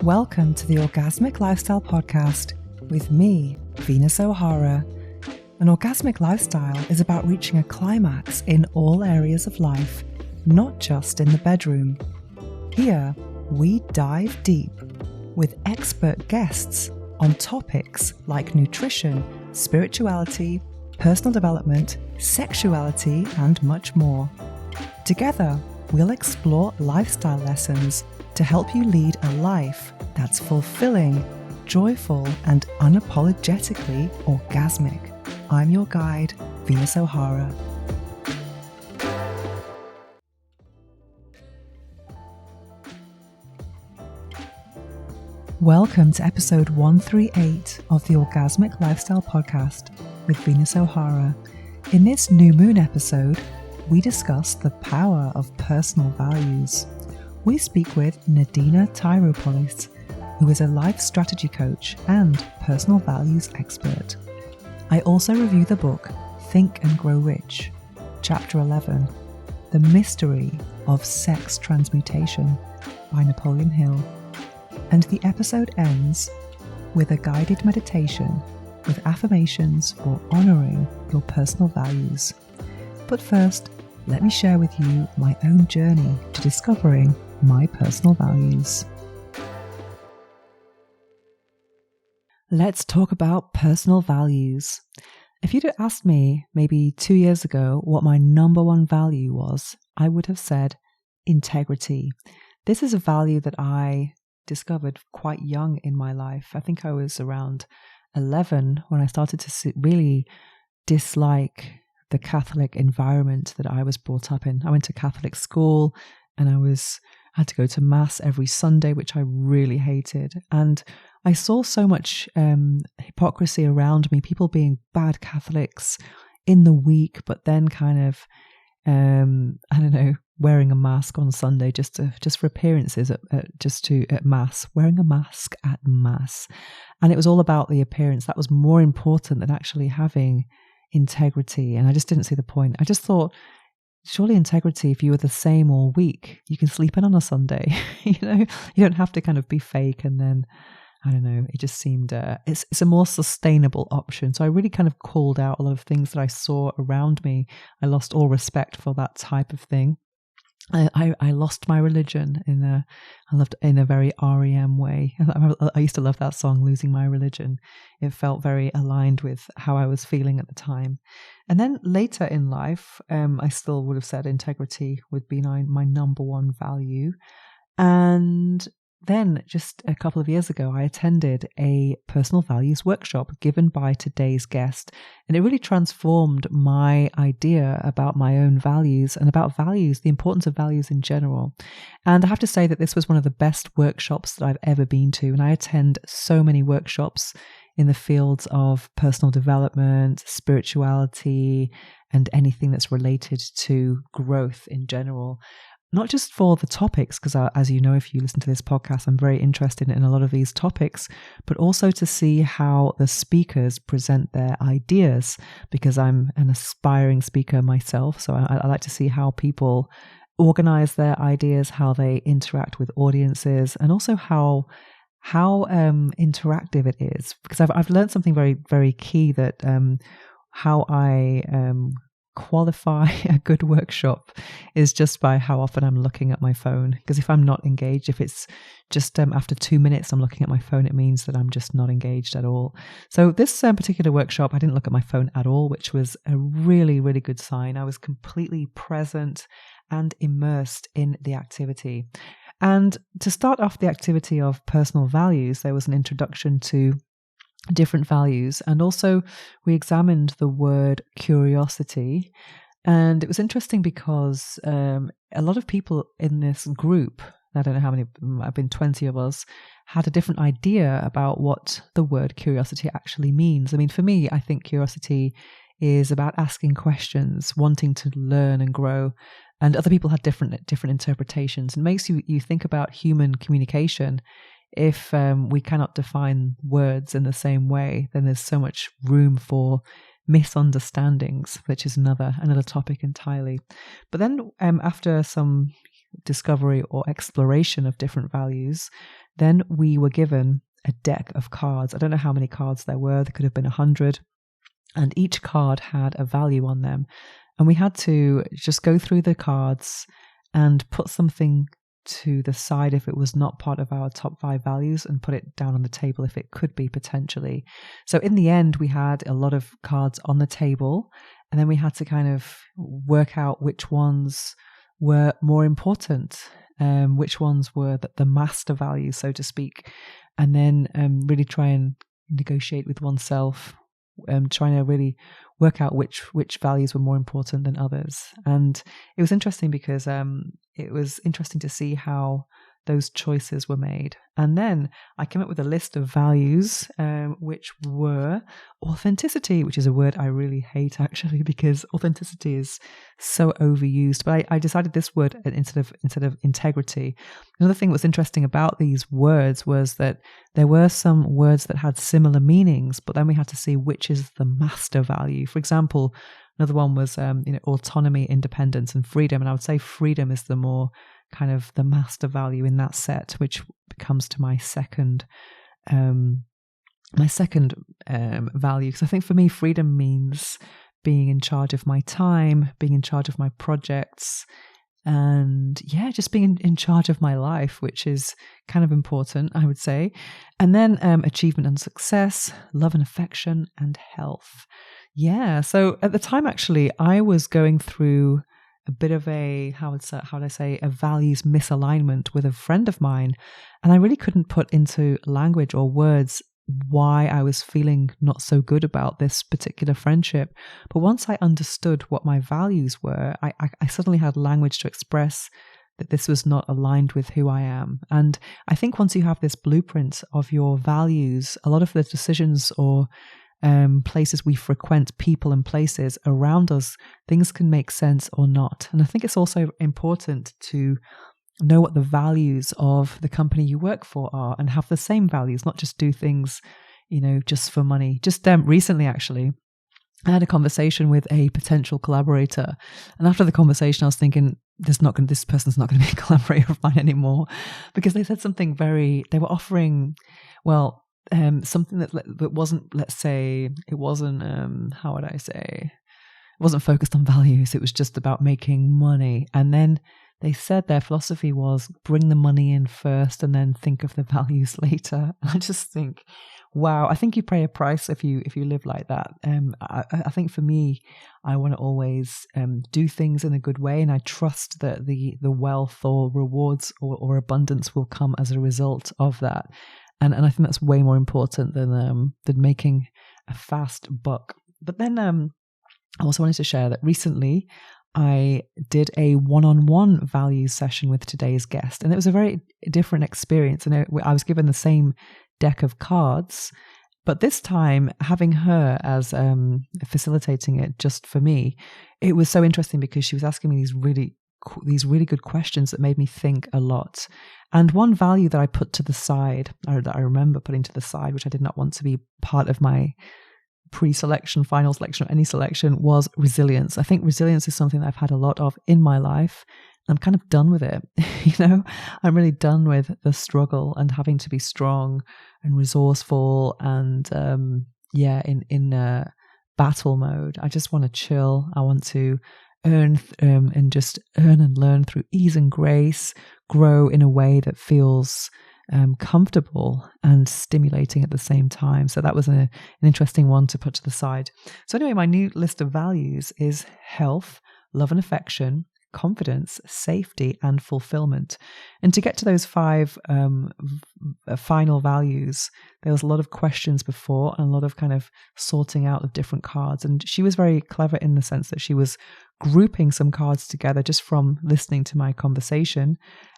Welcome to the Orgasmic Lifestyle Podcast with me, Venus O'Hara. An orgasmic lifestyle is about reaching a climax in all areas of life, not just in the bedroom. Here, we dive deep with expert guests on topics like nutrition, spirituality, personal development, sexuality, and much more. Together, we'll explore lifestyle lessons to help you lead a life that's fulfilling, joyful, and unapologetically orgasmic. I'm your guide, Venus O'Hara. Welcome to episode 138 of the Orgasmic Lifestyle Podcast with Venus O'Hara. In this new moon episode, we discuss the power of personal values. We speak with Nadina Tyropolis, who is a life strategy coach and personal values expert. I also review the book Think and Grow Rich, Chapter 11, The Mystery of Sex Transmutation by Napoleon Hill. And the episode ends with a guided meditation with affirmations for honoring your personal values. But first, let me share with you my own journey to discovering my personal values. Let's talk about personal values. If you'd asked me maybe 2 years ago what my number one value was, I would have said integrity. This is a value that I discovered quite young in my life. I think I was around 11 when I started to really dislike the Catholic environment that I was brought up in. I went to Catholic school and I had to go to Mass every Sunday, which I really hated. And I saw so much hypocrisy around me, people being bad Catholics in the week, but then kind of, wearing a mask on Sunday just for appearances at Mass, wearing a mask at Mass. And it was all about the appearance. That was more important than actually having integrity. And I just didn't see the point. I just thought, surely integrity, if you were the same all week, you can sleep in on a Sunday. You don't have to kind of be fake. And then, it just seemed, it's a more sustainable option. So I really kind of called out a lot of things that I saw around me. I lost all respect for that type of thing. I lost my religion in a very REM way. I used to love that song, Losing My Religion. It felt very aligned with how I was feeling at the time. And then later in life, I still would have said integrity would be my number one value. And then just a couple of years ago, I attended a personal values workshop given by today's guest. And it really transformed my idea about my own values and about values, the importance of values in general. And I have to say that this was one of the best workshops that I've ever been to. And I attend so many workshops in the fields of personal development, spirituality, and anything that's related to growth in general. Not just for the topics, because as you know, if you listen to this podcast, I'm very interested in a lot of these topics, but also to see how the speakers present their ideas, because I'm an aspiring speaker myself. So I like to see how people organize their ideas, how they interact with audiences, and also how interactive it is. Because I've learned something very, very key, that how I qualify a good workshop is just by how often I'm looking at my phone. Because if I'm not engaged, if it's just after 2 minutes I'm looking at my phone, it means that I'm just not engaged at all. So this particular workshop, I didn't look at my phone at all, which was a really, really good sign. I was completely present and immersed in the activity. And to start off the activity of personal values, there was an introduction to different values. And also we examined the word curiosity. And it was interesting because a lot of people in this group, I don't know how many, I've been 20 of us, had a different idea about what the word curiosity actually means. I mean, for me, I think curiosity is about asking questions, wanting to learn and grow. And other people had different interpretations. And makes you think about human communication. If we cannot define words in the same way, then there's so much room for misunderstandings, which is another topic entirely. But then after some discovery or exploration of different values, then we were given a deck of cards. I don't know how many cards there were. There could have been 100. And each card had a value on them. And we had to just go through the cards and put something to the side if it was not part of our top 5 values, and put it down on the table if it could be potentially. So in the end, we had a lot of cards on the table, and then we had to kind of work out which ones were more important, which ones were the master values, so to speak, and then really try and negotiate with oneself, trying to really work out which values were more important than others. And it was interesting because it was interesting to see how those choices were made. And then I came up with a list of values, which were authenticity, which is a word I really hate actually, because authenticity is so overused. But I decided this word instead of integrity. Another thing that was interesting about these words was that there were some words that had similar meanings, but then we had to see which is the master value. For example, another one was autonomy, independence, and freedom. And I would say freedom is the more kind of the master value in that set, which comes to my second value. Because I think for me, freedom means being in charge of my time, being in charge of my projects, and just being in charge of my life, which is kind of important, I would say. And then achievement and success, love and affection, and health. Yeah. So at the time, actually, I was going through a bit of a, how would I say, a values misalignment with a friend of mine. And I really couldn't put into language or words why I was feeling not so good about this particular friendship. But once I understood what my values were, I suddenly had language to express that this was not aligned with who I am. And I think once you have this blueprint of your values, a lot of the decisions or places we frequent, people and places around us, things can make sense or not. And I think it's also important to know what the values of the company you work for are and have the same values, not just do things, just for money. Just recently, actually, I had a conversation with a potential collaborator. And after the conversation, I was thinking, this person's not going to be a collaborator of mine anymore, because they said something they were offering, something that wasn't, let's say, it wasn't, how would I say, it wasn't focused on values. It was just about making money. And then they said their philosophy was bring the money in first and then think of the values later. I just think, wow, I think you pay a price if you live like that. I think for me, I want to always do things in a good way, and I trust that the wealth or rewards or abundance will come as a result of that. And I think that's way more important than making a fast buck. But then I also wanted to share that recently I did a one-on-one values session with today's guest, and it was a very different experience. And I was given the same deck of cards, but this time having her as facilitating it just for me, it was so interesting because she was asking me these really good questions that made me think a lot. And one value that I put to the side, or that I remember putting to the side, which I did not want to be part of my pre-selection, final selection, or any selection, was resilience. I think resilience is something that I've had a lot of in my life. I'm kind of done with it. I'm really done with the struggle and having to be strong and resourceful and in battle mode. I just want to chill. I want to earn and learn through ease and grace, grow in a way that feels comfortable and stimulating at the same time. So that was an interesting one to put to the side. So anyway, my new list of values is health, love and affection, confidence, safety, and fulfillment. And to get to those 5 final values, there was a lot of questions before and a lot of kind of sorting out of different cards. And she was very clever in the sense that she was grouping some cards together just from listening to my conversation.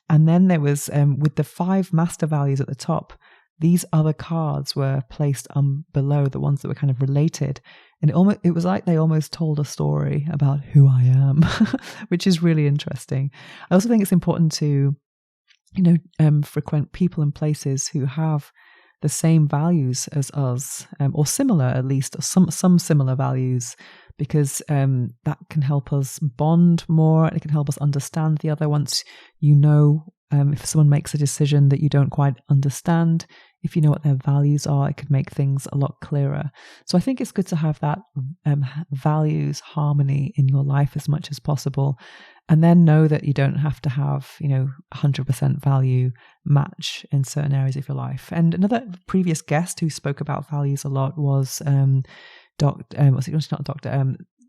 And then there was, with the 5 master values at the top, these other cards were placed below, the ones that were kind of related. And it was like they almost told a story about who I am, which is really interesting. I also think it's important to, frequent people and places who have the same values as us, or similar, at least some similar values, because that can help us bond more. It can help us understand the other. Once you know, if someone makes a decision that you don't quite understand, if you know what their values are, it could make things a lot clearer. So I think it's good to have that values harmony in your life as much as possible. And then know that you don't have to have, 100% value match in certain areas of your life. And another previous guest who spoke about values a lot was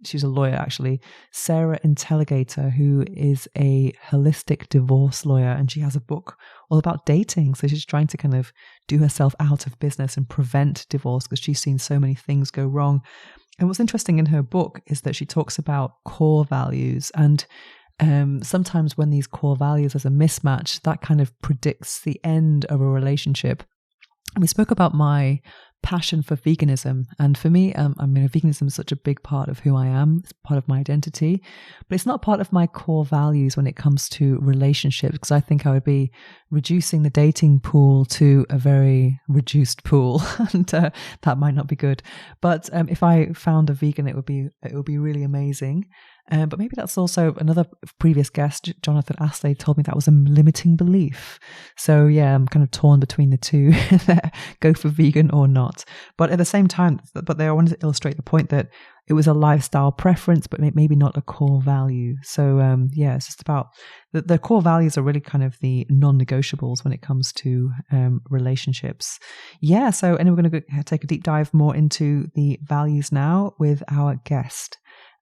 she was a lawyer actually, Sarah Intelligator, who is a holistic divorce lawyer, and she has a book all about dating. So she's trying to kind of do herself out of business and prevent divorce because she's seen so many things go wrong. And what's interesting in her book is that she talks about core values, and sometimes when these core values is a mismatch, that kind of predicts the end of a relationship. And we spoke about my passion for veganism. And for me, veganism is such a big part of who I am. It's part of my identity, but it's not part of my core values when it comes to relationships, because I think I would be reducing the dating pool to a very reduced pool, and that might not be good. But if I found a vegan, it would be really amazing. But maybe that's also another previous guest, Jonathan Astley, told me that was a limiting belief. So yeah, I'm kind of torn between the two, go for vegan or not. But at the same time, I wanted to illustrate the point that it was a lifestyle preference, but maybe not a core value. So it's just about the core values are really kind of the non-negotiables when it comes to relationships. Yeah, so and we're going to take a deep dive more into the values now with our guest.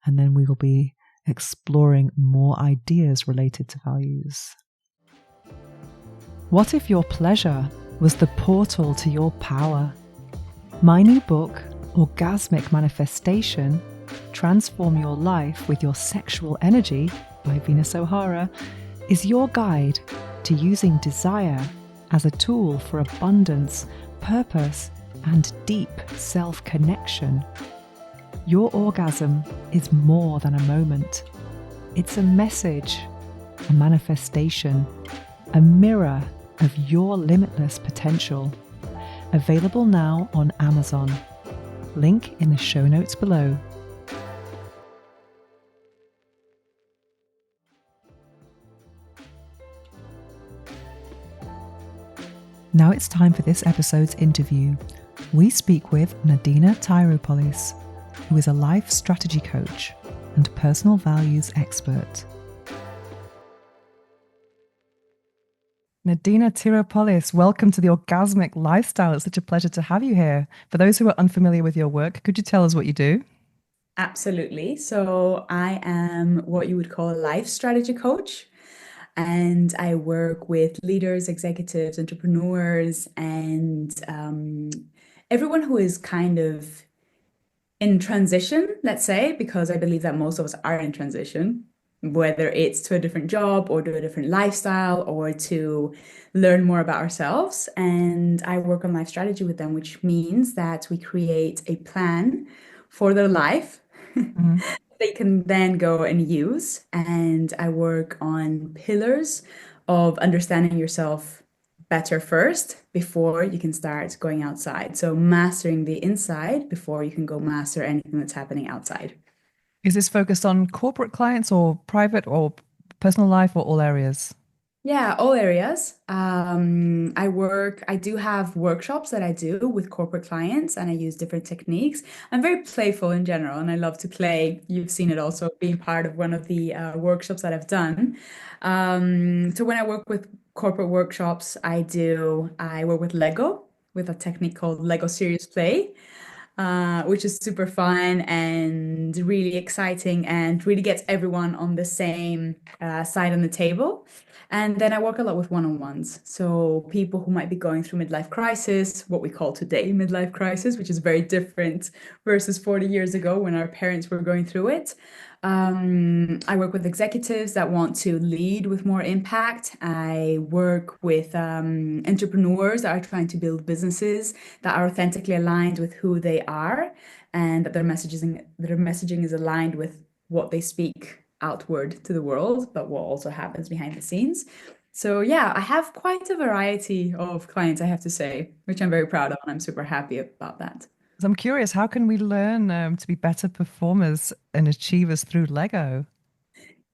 And then we will be exploring more ideas related to values. What if your pleasure was the portal to your power? My new book, Orgasmic Manifestation, Transform Your Life with Your Sexual Energy by Venus O'Hara, is your guide to using desire as a tool for abundance, purpose, and deep self-connection. Your orgasm is more than a moment. It's a message, a manifestation, a mirror of your limitless potential. Available now on Amazon. Link in the show notes below. Now it's time for this episode's interview. We speak with Nadina Tyropolis, who is a life strategy coach and personal values expert. Nadina Tyropolis, welcome to the Orgasmic Lifestyle. It's such a pleasure to have you here. For those who are unfamiliar with your work, could you tell us what you do? Absolutely. So I am what you would call a life strategy coach, and I work with leaders, executives, entrepreneurs, and everyone who is kind of in transition, let's say, because I believe that most of us are in transition, whether it's to a different job or to a different lifestyle or to learn more about ourselves. And I work on life strategy with them, which means that we create a plan for their life they can then go and use. And I work on pillars of understanding yourself better first before you can start going outside. So mastering the inside before you can go master anything that's happening outside. Is this focused on corporate clients or private or personal life or all areas? Yeah, all areas. I do have workshops that I do with corporate clients and I use different techniques. I'm very playful in general and I love to play. You've seen it also being part of one of the workshops that I've done. So when I work with corporate workshops, I work with Lego with a technique called Lego Serious Play. Which is super fun and really exciting and really gets everyone on the same side on the table. And then I work a lot with one-on-ones. So people who might be going through midlife crisis, what we call today midlife crisis, which is very different versus 40 years ago when our parents were going through it. I work with executives that want to lead with more impact. I work with entrepreneurs that are trying to build businesses that are authentically aligned with who they are and that their messaging is aligned with what they speak outward to the world, but what also happens behind the scenes. So yeah, I have quite a variety of clients, I have to say, which I'm very proud of, and I'm super happy about that. So I'm curious, how can we learn to be better performers and achievers through Lego?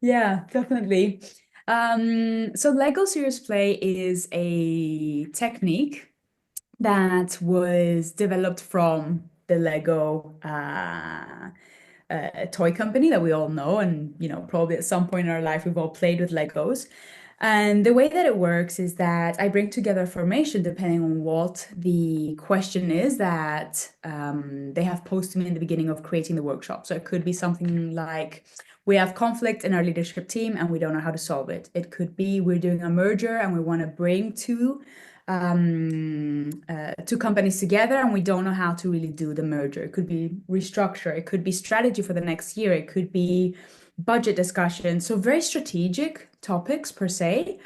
Yeah, definitely. So Lego Serious Play is a technique that was developed from the Lego toy company that we all know, and probably at some point in our life we've all played with Legos. And the way that it works is that I bring together formation depending on what the question is that they have posed to me in the beginning of creating the workshop. So it could be something like, we have conflict in our leadership team and we don't know how to solve it. It could be we're doing a merger and we want to bring two companies together and we don't know how to really do the merger. It could be restructure, it could be strategy for the next year, it could be budget discussion. So very strategic topics per se.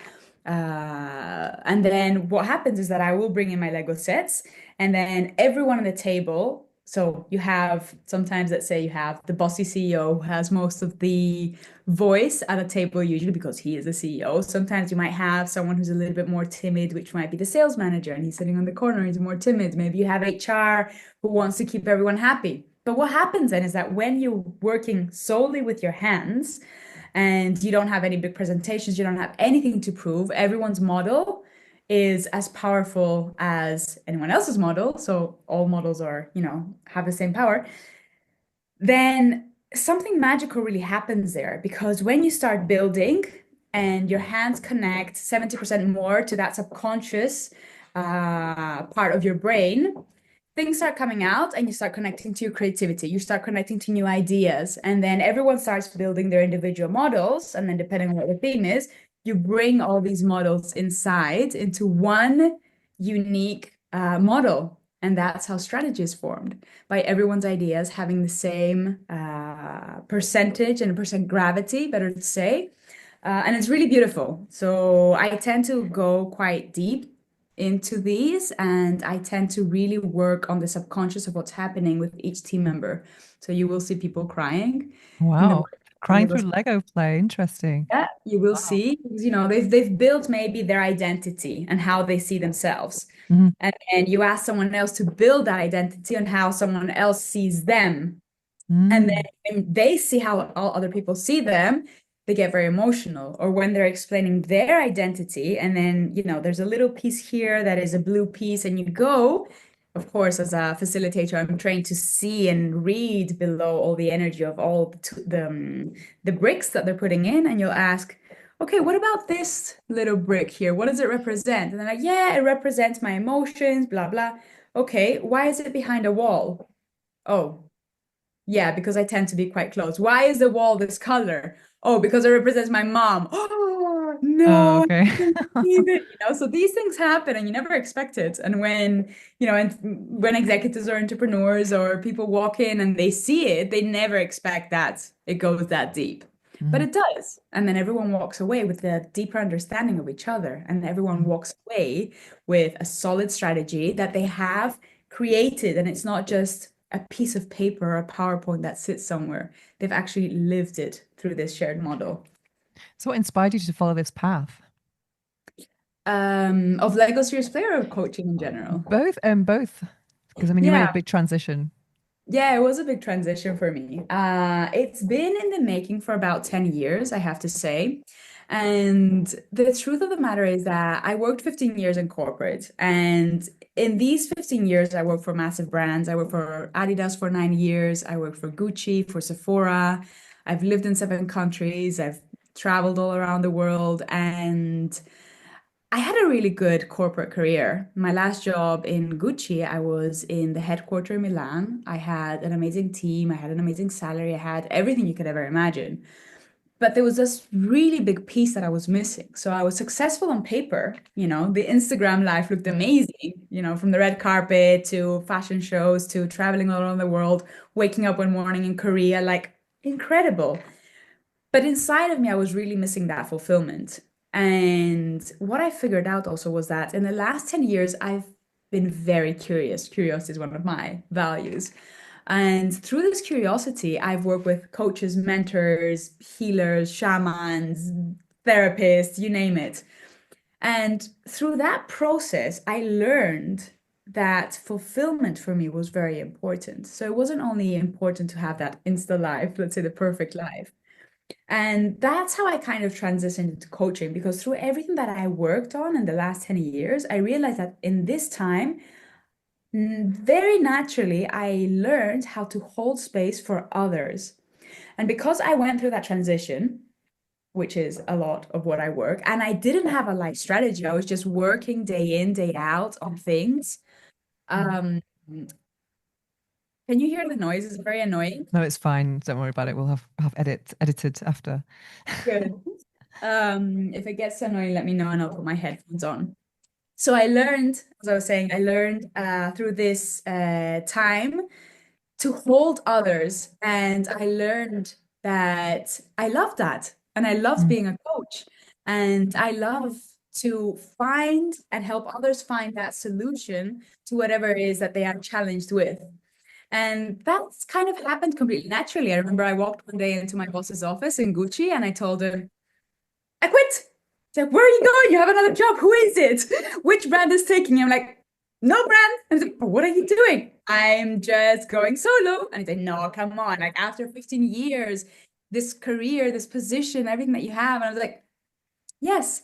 And then what happens is that I will bring in my Lego sets, and then everyone on the table. So you have sometimes, let's say you have the bossy CEO who has most of the voice at a table, usually because he is the CEO. Sometimes you might have someone who's a little bit more timid, which might be the sales manager, and he's sitting on the corner, he's more timid. Maybe you have HR who wants to keep everyone happy. But what happens then is that when you're working solely with your hands and you don't have any big presentations, you don't have anything to prove, everyone's model is as powerful as anyone else's model. So all models are, have the same power. Then something magical really happens there because when you start building and your hands connect 70% more to that subconscious part of your brain, things start coming out and you start connecting to your creativity. You start connecting to new ideas. And then everyone starts building their individual models. And then, depending on what the theme is, you bring all these models inside into one unique model. And that's how strategy is formed by everyone's ideas having the same percentage and percent gravity, better to say. And it's really beautiful. So I tend to go quite deep into these, and I tend to really work on the subconscious of what's happening with each team member. So you will see people crying in the Wow. when Crying they go. through Lego play. Interesting. Yeah, you will Wow. see, because, they've built maybe their identity and how they see themselves. Mhm. And you ask someone else to build that identity on how someone else sees them. And then Mm. when they see how all other people see them, they get very emotional. Or when they're explaining their identity, and then, there's a little piece here that is a blue piece, and you go, of course, as a facilitator, I'm trained to see and read below all the energy of all the bricks that they're putting in, and you'll ask, okay, what about this little brick here? What does it represent? And they're like, yeah, it represents my emotions, blah, blah. Okay, why is it behind a wall? Oh, yeah, because I tend to be quite close. Why is the wall this color? Oh, because it represents my mom. Oh, Oh, no, I okay. can't believe it. So these things happen and you never expect it. And when executives or entrepreneurs or people walk in and they see it, they never expect that it goes that deep. But Mhm. it does. And then everyone walks away with a deeper understanding of each other. And everyone Mhm. walks away with a solid strategy that they have created. And it's not just a piece of paper or a PowerPoint that sits somewhere. They've actually lived it through this shared model. So what inspired you to follow this path? Of Lego Serious Player or coaching in general? Both. Because I mean you made a Yeah, big transition. yeah, it was a big transition for me. It's been in the making for about 10 years, I have to say. And the truth of the matter is that I worked 15 years in corporate. And in these 15 years, I worked for massive brands. I worked for Adidas for 9 years. I worked for Gucci, for Sephora. I've lived in 7 countries. I've traveled all around the world. And I had a really good corporate career. My last job in Gucci, I was in the headquarters in Milan. I had an amazing team, I had an amazing salary, I had everything you could ever imagine. But there was this really big piece that I was missing. So I was successful on paper, the Instagram life looked amazing, from the red carpet to fashion shows to traveling all around the world, waking up one morning in Korea, like incredible. But inside of me, I was really missing that fulfillment. And what I figured out also was that in the last 10 years, I've been very curious. Curiosity is one of my values. And through this curiosity, I've worked with coaches, mentors, healers, shamans, therapists, you name it. And through that process, I learned that fulfillment for me was very important. So it wasn't only important to have that Insta life, let's say the perfect life. And that's how I kind of transitioned into coaching because through everything that I worked on in the last 10 years, I realized that in this time, very naturally, I learned how to hold space for others. And because I went through that transition, which is a lot of what I work, and I didn't have a life strategy, I was just working day in, day out on things. Um, can you hear the noise? It's very annoying. No, it's fine. Don't worry about it. We'll have edited after. Good. If it gets annoying, let me know and I'll put my headphones on. So I learned, as I was saying, I learned through this time to hold others. And I learned that I love that. And I love Mm, being a coach. And I love to find and help others find that solution to whatever it is that they are challenged with. And that's kind of happened completely naturally. I remember I walked one day into my boss's office in Gucci and I told him, I quit. He's like, where are you going? You have another job. Who is it? Which brand is taking you? I'm like, no brand. And he's like, but what are you doing? I'm just going solo. And he's like, no, come on. Like after 15 years, this career, this position, everything that you have. And I was like, yes.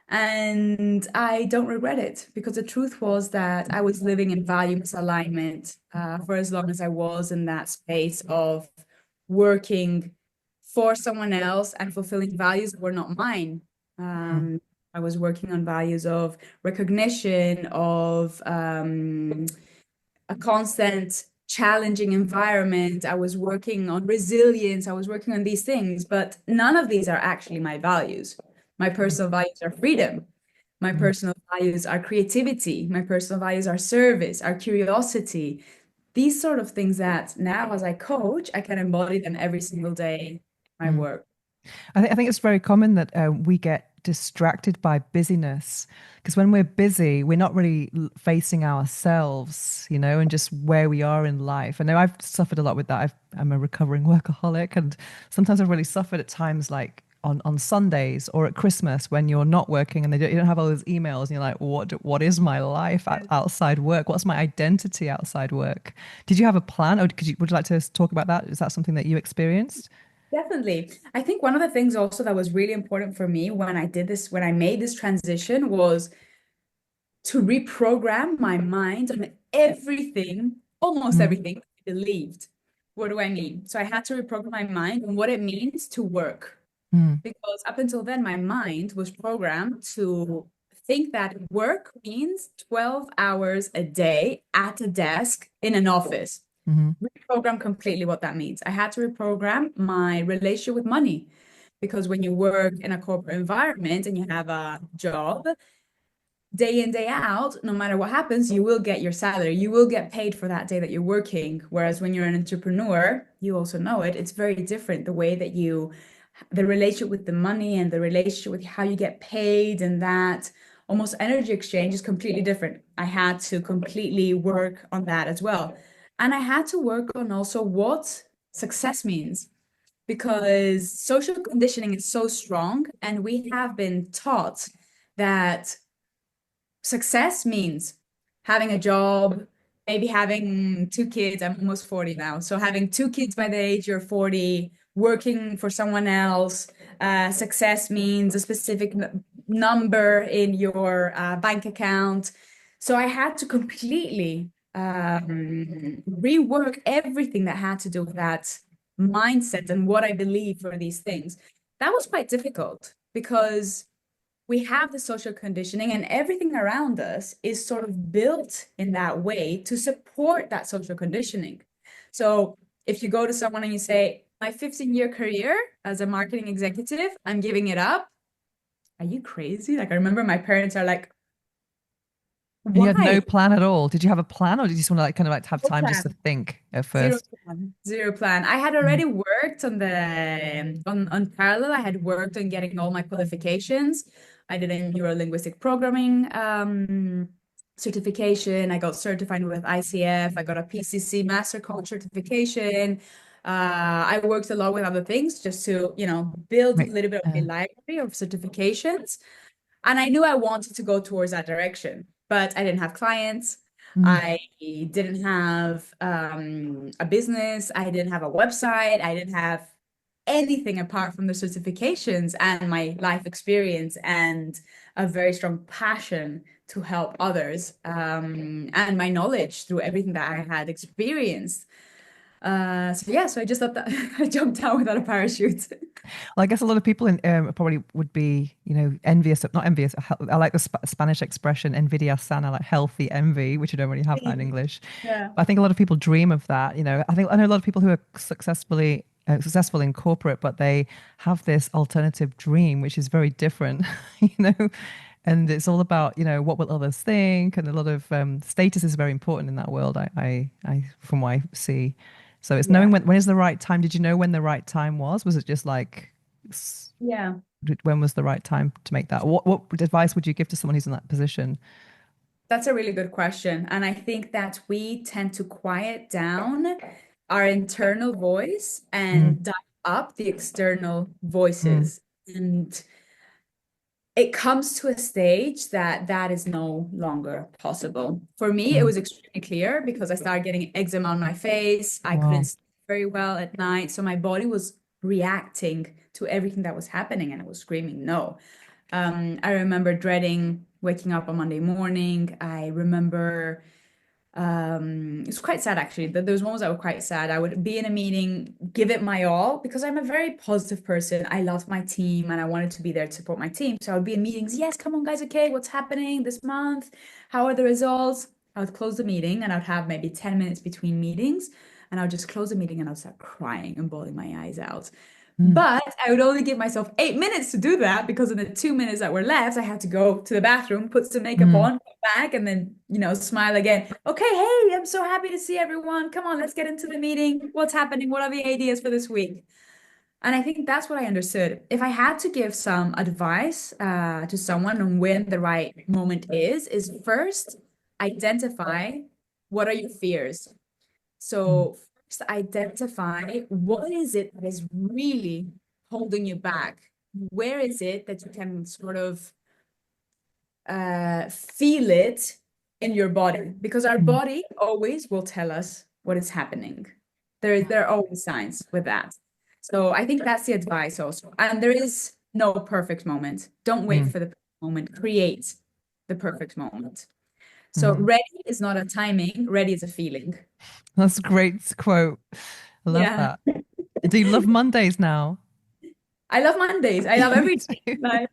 And I don't regret it because the truth was that I was living in value misalignment for as long as I was in that space of working for someone else and fulfilling values that were not mine. mm, I was working on values of recognition, of a constant challenging environment. I was working on resilience. I was working on these things, but none of these are actually my values. My personal values are freedom. My mm. personal values are creativity. My personal values are service, are curiosity. These sort of things that now, as I coach, I can embody them every single day in my Mm. work. I think it's very common that we get distracted by busyness because when we're busy, we're not really facing ourselves, and just where we are in life. I know I've suffered a lot with that. I'm a recovering workaholic, and sometimes I've really suffered at times like on Sundays or at Christmas when you're not working and you don't have all those emails and you're like, what is my life outside work? What's my identity outside work? Did you have a plan, or would you like to talk about that? Is that something that you experienced? Definitely. I think one of the things also that was really important for me when I did this, when I made this transition, was to reprogram my mind on everything, almost Mm, everything I believed. What do I mean? So I had to reprogram my mind on what it means to work. mm, Because up until then, my mind was programmed to think that work means 12 hours a day at a desk in an office. mhm, Reprogram completely what that means. I had to reprogram my relationship with money because when you work in a corporate environment and you have a job, day in, day out, no matter what happens, you will get your salary. You will get paid for that day that you're working. Whereas when you're an entrepreneur, you also know it, it's very different. The relationship with the money and the relationship with how you get paid and that almost energy exchange is completely different. I had to completely work on that as well. And I had to work on also what success means because social conditioning is so strong and we have been taught that success means having a job, maybe having two kids. I'm almost 40 now. So having two kids by the age you're 40, working for someone else. Success means a specific number in your bank account. So I had to completely rework everything that had to do with that mindset and what I believe for these things. That was quite difficult because we have the social conditioning and everything around us is sort of built in that way to support that social conditioning. So if you go to someone and you say, my 15-year career as a marketing executive, I'm giving it up. Are you crazy? Like I remember my parents are like, and you had why? no plan at all. Did you have a plan, or did you just want to like kind of like have No time just to plan. think at Zero first? plan. Zero plan. I had Mm, already worked on the on parallel. I had worked on getting all my qualifications. I did a neuro-linguistic programming certification. I got certified with ICF. I got a PCC master coach certification. I worked a lot with other things just to, build a make, little bit of a uh, library of certifications. And I knew I wanted to go towards that direction, but I didn't have clients. Mm, I didn't have a business. I didn't have a website. I didn't have anything apart from the certifications and my life experience and a very strong passion to help others, and my knowledge through everything that I had experienced. So yeah, so I just thought that I jumped down without a parachute. well, I guess a lot of people in, probably would be, envious, not envious. I like the Spanish expression "envidia sana," like healthy envy, which you don't really have that in English. Yeah. But I think a lot of people dream of that. I know a lot of people who are successful in corporate, but they have this alternative dream, which is very different. you know, and it's all about what will others think, and a lot of status is very important in that world. From what I see. So it's knowing Yeah. when is the right time. Did you know when the right time was? Was it just like Yeah. when was the right time to make that? What advice would you give to someone who's in that position? That's a really good question. And I think that we tend to quiet down our internal voice Mm, and dial up the external mm, voices. And it comes to a stage that that is no longer possible. For me, it mm. was extremely clear because I started getting eczema on my face. I couldn't Wow. sleep very well at night. So my body was reacting to everything that was happening and it was screaming no. I remember dreading waking up on Monday morning. I remember it's quite sad actually. There was moments that were quite sad. I would be in a meeting, give it my all because I'm a very positive person. I loved my team and I wanted to be there to support my team. So I would be in meetings. Yes, come on, guys. Okay, what's happening this month? How are the results? I would close the meeting and I'd have maybe 10 minutes between meetings, and I would just close the meeting and I'd start crying and bawling my eyes out. Mm, But I would only give myself 8 minutes to do that because in the 2 minutes that were left, I had to go to the bathroom, put some makeup mm, on, come back, and then, smile again. Okay, hey, I'm so happy to see everyone. Come on, let's get into the meeting. What's happening? What are the ideas for this week? And I think that's what I understood. If I had to give some advice to someone on when the right moment is first identify what are your fears. mm, So first identify what is it that is really holding you back? Where is it that you can sort of feel it in your body? Because our mm, body always will tell us what is happening. There are always signs with that. So I think that's the advice also. And there is no perfect moment. Don't wait mm, for the perfect moment. Create the perfect moment. So mm. ready is not a timing, ready is a feeling. That's a great quote. I love Yeah. that. Do you love Mondays now? I love Mondays. I love Me every day. too. Like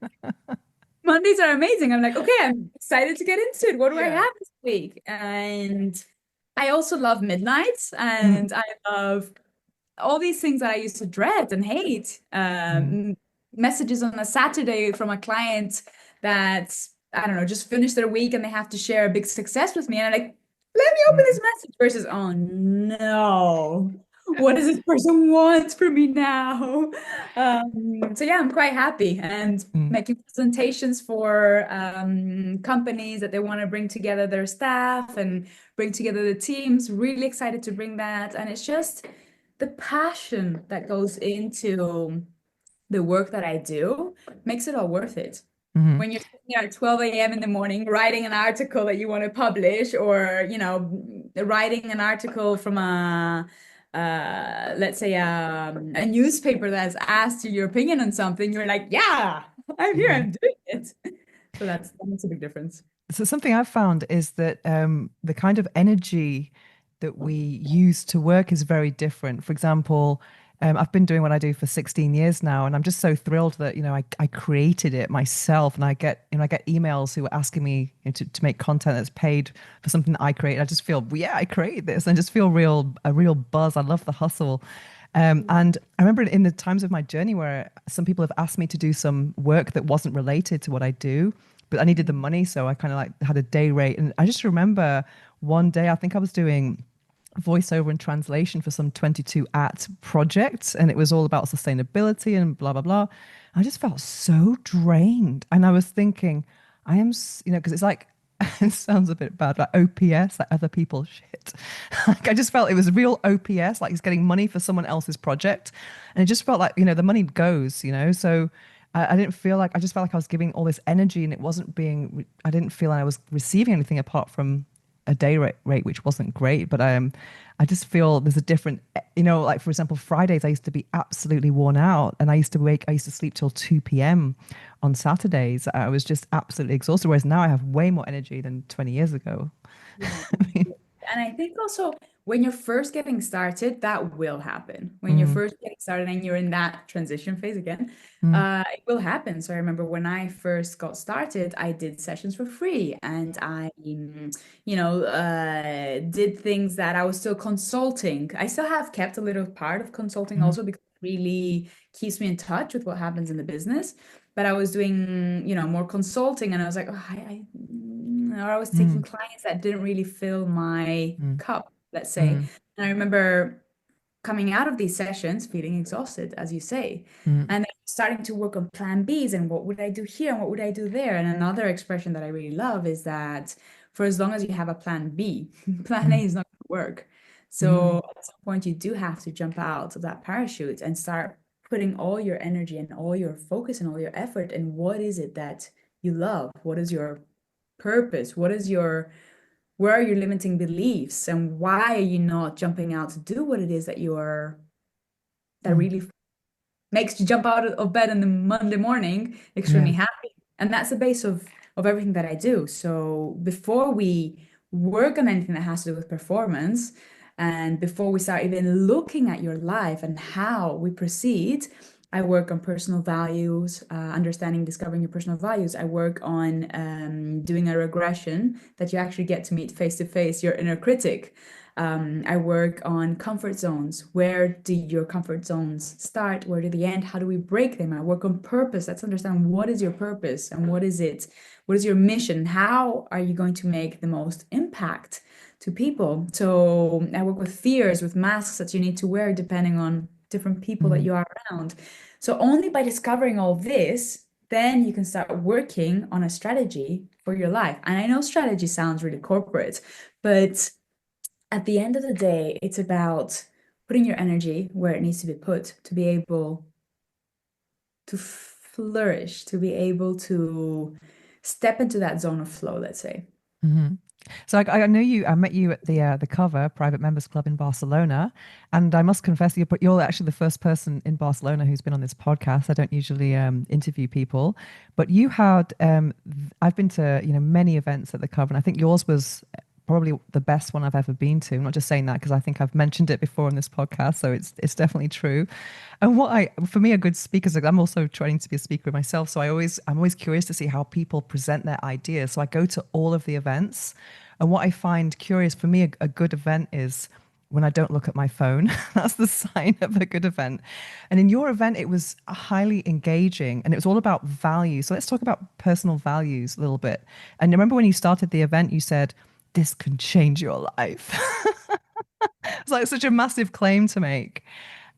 Mondays are amazing. I'm like, okay, I'm excited to get into it. What do I Yeah. have this week? And I also love midnights Mm, and I love all these things that I used to dread and hate. mm, Messages on a Saturday from a client that, I don't know, just finished their week and they have to share a big success with me. And I'm like, let me open mm, this message versus, oh no, what does this person want from me now? So yeah, I'm quite happy and mm, making presentations for companies that they want to bring together their staff and bring together the teams. Really excited to bring that. And it's just the passion that goes into the work that I do makes it all worth it. mm. When you're sitting there at 12 a.m. in the morning writing an article that you want to publish, or writing an article from let's say a newspaper that's asked you your opinion on something, you're like, yeah, I'm here, Yeah. I'm doing it. So that makes a big difference. So something I've found is that the kind of energy that we use to work is very different. For example, I've been doing what I do for 16 years now, and I'm just so thrilled that I created it myself, and I get emails who are asking me to make content that's paid for something that I created. I just feel, well, yeah, I created this, and just feel a real buzz. I love the hustle. And I remember in the times of my journey where some people have asked me to do some work that wasn't related to what I do, but I needed the money. So I kind of like had a day rate. And I just remember one day, I think I was doing voiceover and translation for some 22 at project. And it was all about sustainability and blah, blah, blah. I just felt so drained. And I was thinking, because it's like, it sounds a bit bad, like OPS, like other people's shit. Like I just felt it was real OPS, like it's getting money for someone else's project. And it just felt like, the money goes. So I didn't feel like, I just felt like I was giving all this energy and it wasn't being, I didn't feel like I was receiving anything apart from a day rate, which wasn't great. But I just feel there's a different, like for example, Fridays, I used to be absolutely worn out and I used to sleep till 2 p.m. on Saturdays. I was just absolutely exhausted. Whereas now I have way more energy than 20 years ago. Yeah. I mean, And I think also when you're first getting started, that will happen. When you're mm, first getting started and you're in that transition phase again, mm, it will happen. So I remember when I first got started, I did sessions for free and I, did things that I was still consulting. I still have kept a little part of consulting mm, also because it really keeps me in touch with what happens in the business. But I was doing, more consulting and I was like, oh, or I was taking mm, clients that didn't really fill my mm, cup, let's say. mm, And I remember coming out of these sessions feeling exhausted, as you say, mm, and then starting to work on plan Bs and what would I do here and what would I do there. And another expression that I really love is that for as long as you have a plan B, plan A mm, is not going to work. mm, So at some point, you do have to jump out of that parachute and start putting all your energy and all your focus and all your effort in what is it that you love? What is your purpose? Where are your limiting beliefs and why are you not jumping out to do what it is that mm, really makes you jump out of bed in the Monday morning yeah. extremely happy. And that's the base of everything that I do. So before we work on anything that has to do with performance, and before we start even looking at your life and how we proceed, I work on personal values, understanding, discovering your personal values. I work on doing a regression that you actually get to meet face to face your inner critic. I work on comfort zones. Where do your comfort zones start? Where do they end? How do we break them? I work on purpose. Let's understand what is your purpose and what is it? What is your mission? How are you going to make the most impact to people? So I work with fears, with masks that you need to wear depending on different people that Mm, you are around. So only by discovering all this, then you can start working on a strategy for your life. And I know strategy sounds really corporate, but at the end of the day, it's about putting your energy where it needs to be put to be able to flourish, to be able to step into that zone of flow, let's say. mhm. So I knew you. I met you at the Cover Private Members Club in Barcelona, and I must confess, you're actually the first person in Barcelona who's been on this podcast. I don't usually interview people, but you had. I've been to many events at the Cover, and I think yours was probably the best one I've ever been to. I'm not just saying that because I think I've mentioned it before on this podcast, so it's definitely true. And for me, a good speaker is, I'm also trying to be a speaker myself, so I'm always curious to see how people present their ideas. So I go to all of the events, and what I find curious for me, a good event is when I don't look at my phone. That's the sign of a good event. And in your event, it was highly engaging and it was all about value. So let's talk about personal values a little bit. And remember when you started the event, you said, this can change your life. It's like such a massive claim to make.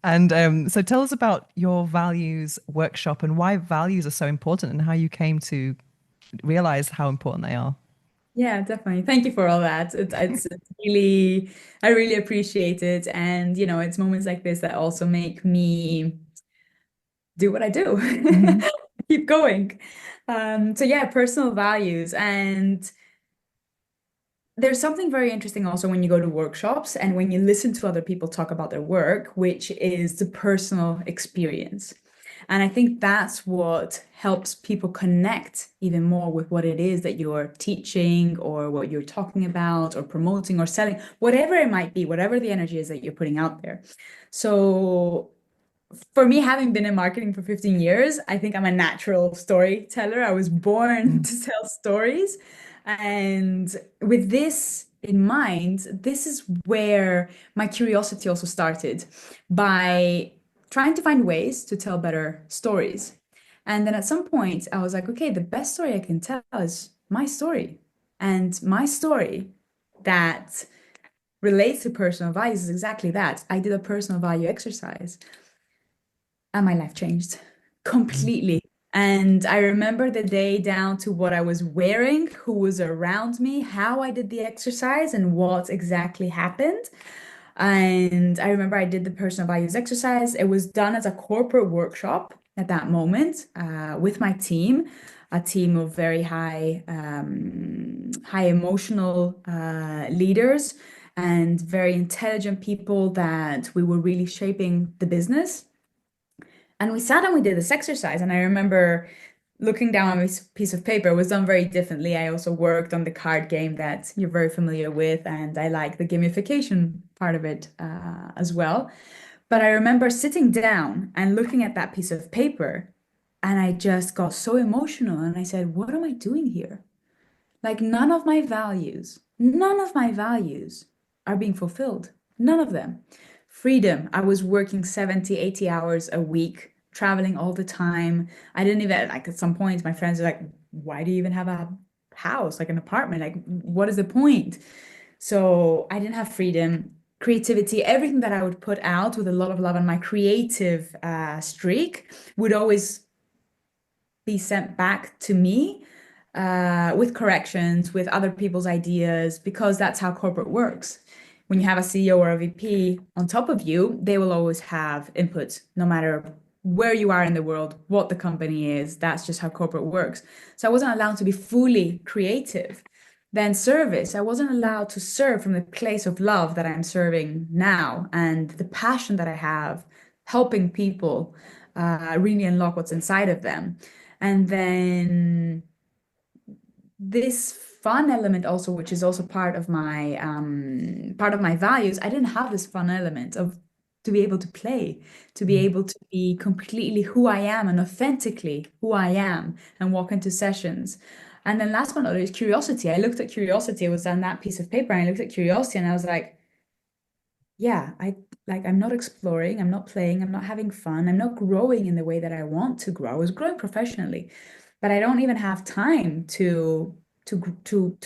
And so tell us about your values workshop and why values are so important and how you came to realize how important they are. Yeah, definitely. Thank you for all that. It's really, I really appreciate it. And, it's moments like this that also make me do what I do, Hmm. keep going. So yeah, personal values. And there's something very interesting also when you go to workshops and when you listen to other people talk about their work, which is the personal experience. And I think that's what helps people connect even more with what it is that you're teaching or what you're talking about or promoting or selling, whatever it might be, whatever the energy is that you're putting out there. So for me, having been in marketing for 15 years, I think I'm a natural storyteller. I was born Mm, to tell stories. And with this in mind, this is where my curiosity also started by trying to find ways to tell better stories. And then at some point, I was like, okay, the best story I can tell is my story. And my story that relates to personal values is exactly that. I did a personal value exercise and my life changed mm, completely. And I remember the day down to what I was wearing, who was around me, how I did the exercise, and what exactly happened. And I remember I did the personal values exercise. It was done as a corporate workshop. at that moment with my team, a team of very high emotional leaders and very intelligent people that we were really shaping the business. And we sat and we did this exercise. And I remember looking down on this piece of paper. It was done very differently. I also worked on the card game that you're very familiar with, and I like the gamification part of it as well. But I remember sitting down and looking at that piece of paper, and I just got so emotional. And I said, what am I doing here? Like none of my values are being fulfilled. None of them. Freedom. I was working 70, 80 hours a week, traveling all the time. I didn't even, like, at some point, my friends are like, why do you even have a house, like an apartment? Like, what is the point? So I didn't have freedom, creativity, everything that I would put out with a lot of love on my creative streak would always be sent back to me with corrections, with other people's ideas, because that's how corporate works. When you have a CEO or a VP on top of you, they will always have input, no matter where you are in the world, what the company is. That's just how corporate works. So I wasn't allowed to be fully creative. Then service, I wasn't allowed to serve from the place of love that I'm serving now and the passion that I have helping people really unlock what's inside of them. And then this fun element also, which is also part of my values, I didn't have this fun element of to be able to play, to be Mm. able to be completely who I am and authentically who I am and walk into sessions. And then last but not least, curiosity. I looked at curiosity. It was on that piece of paper, and I looked at curiosity, and I was like, yeah, I'm not exploring, I'm not playing, I'm not having fun, I'm not growing in the way that I want to grow. I was growing professionally, but I don't even have time to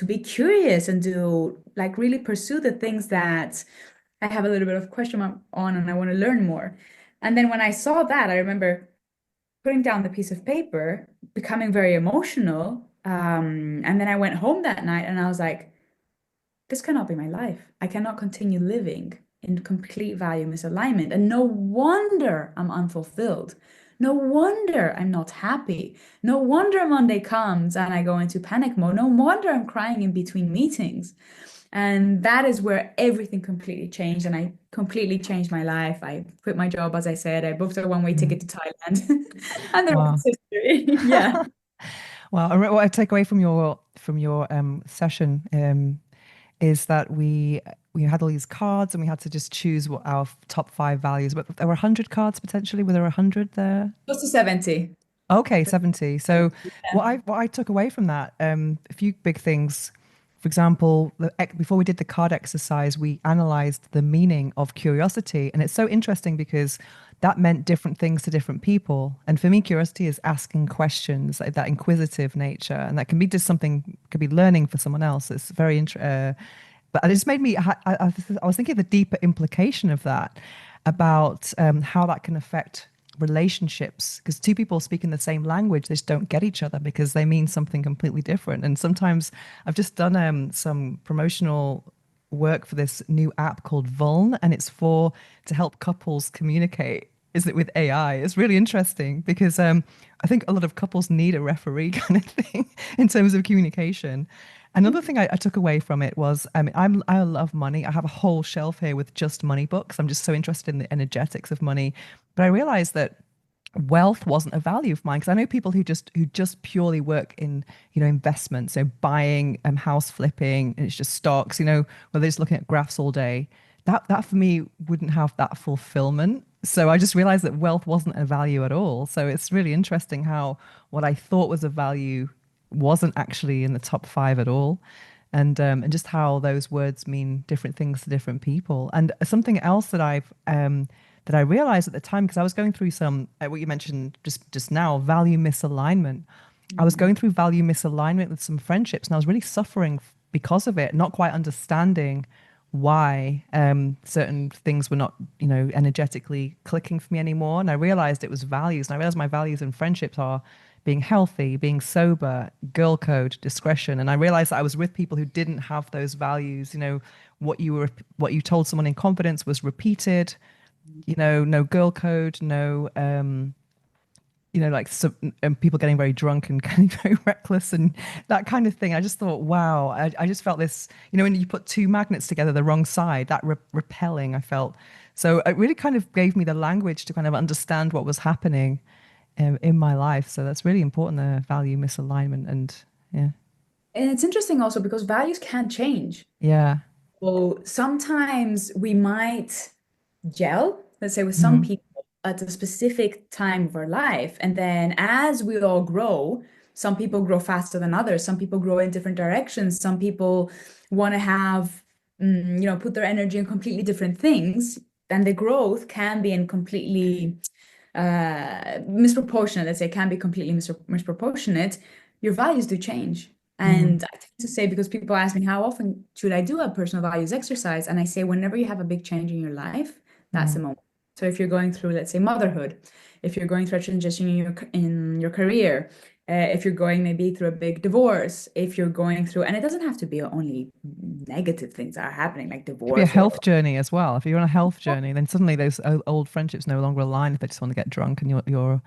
be curious and to like really pursue the things that I have a little bit of question mark on and I want to learn more. And then when I saw that, I remember putting down the piece of paper, becoming very emotional. And then I went home that night and I was like, this cannot be my life. I cannot continue living in complete value misalignment. And no wonder I'm unfulfilled. No wonder I'm not happy. No wonder Monday comes and I go into panic mode. No wonder I'm crying in between meetings. And that is where everything completely changed. And I completely changed my life. I quit my job, as I said. I booked a one-way Mm. ticket to Thailand. And the Wow. rest is history. Yeah. Well, what I take away from your session is that we had all these cards and we had to just choose what our top five values. But there were 100 cards potentially. Were there 100 there? Close to 70. Okay, 70. So Yeah. what I took away from that, a few big things. For example, before we did the card exercise, we analyzed the meaning of curiosity. And it's so interesting because that meant different things to different people. And for me, curiosity is asking questions, like that inquisitive nature. And that can be just something, could be learning for someone else. It's very interesting. But it just made me, I was thinking of the deeper implication of that about how that can affect relationships, because two people speaking the same language, they just don't get each other because they mean something completely different. And sometimes I've just done some promotional work for this new app called Vuln, and it's for to help couples communicate. Is it with AI? It's really interesting because I think a lot of couples need a referee kind of thing in terms of communication. Another thing I took away from it was, I love money. I have a whole shelf here with just money books. I'm just so interested in the energetics of money. But I realized that wealth wasn't a value of mine because I know people who just purely work in investments, so buying house flipping, and it's just stocks, where they're just looking at graphs all day. That for me wouldn't have that fulfillment. So I just realized that wealth wasn't a value at all. So it's really interesting how what I thought was a value wasn't actually in the top five at all. And just how those words mean different things to different people. And something else that I realized at the time, because I was going through some what you mentioned just now, value misalignment. I was Mhm. going through value misalignment with some friendships, and I was really suffering because of it, not quite understanding why certain things were not, energetically clicking for me anymore. And I realized it was values, and I realized my values in friendships are being healthy, being sober, girl code, discretion. And I realized that I was with people who didn't have those values. What you told someone in confidence was repeated. No girl code, no like and people getting very drunk and getting very reckless and that kind of thing. I just thought, wow, I just felt this, when you put two magnets together the wrong side, that repelling, I felt. So it really kind of gave me the language to kind of understand what was happening in my life. So that's really important, the value misalignment. And yeah. And it's interesting also because values can change. Yeah. So sometimes we might gel, let's say, with some Mm, people at a specific time of our life. And then as we all grow, some people grow faster than others. Some people grow in different directions. Some people want to have, put their energy in completely different things. And the growth can be in completely misproportionate, let's say, can be completely misproportionate. Your values do change. mm, And I tend to say, because people ask me, how often should I do a personal values exercise? And I say, whenever you have a big change in your life, that's the mm, moment. So if you're going through, let's say, motherhood, if you're going through a transition in your career, if you're going maybe through a big divorce, if you're going through, and it doesn't have to be only negative things that are happening, like could be a divorce or health journey as well. If you're on a health journey, then suddenly those old friendships no longer align if they just want to get drunk and you're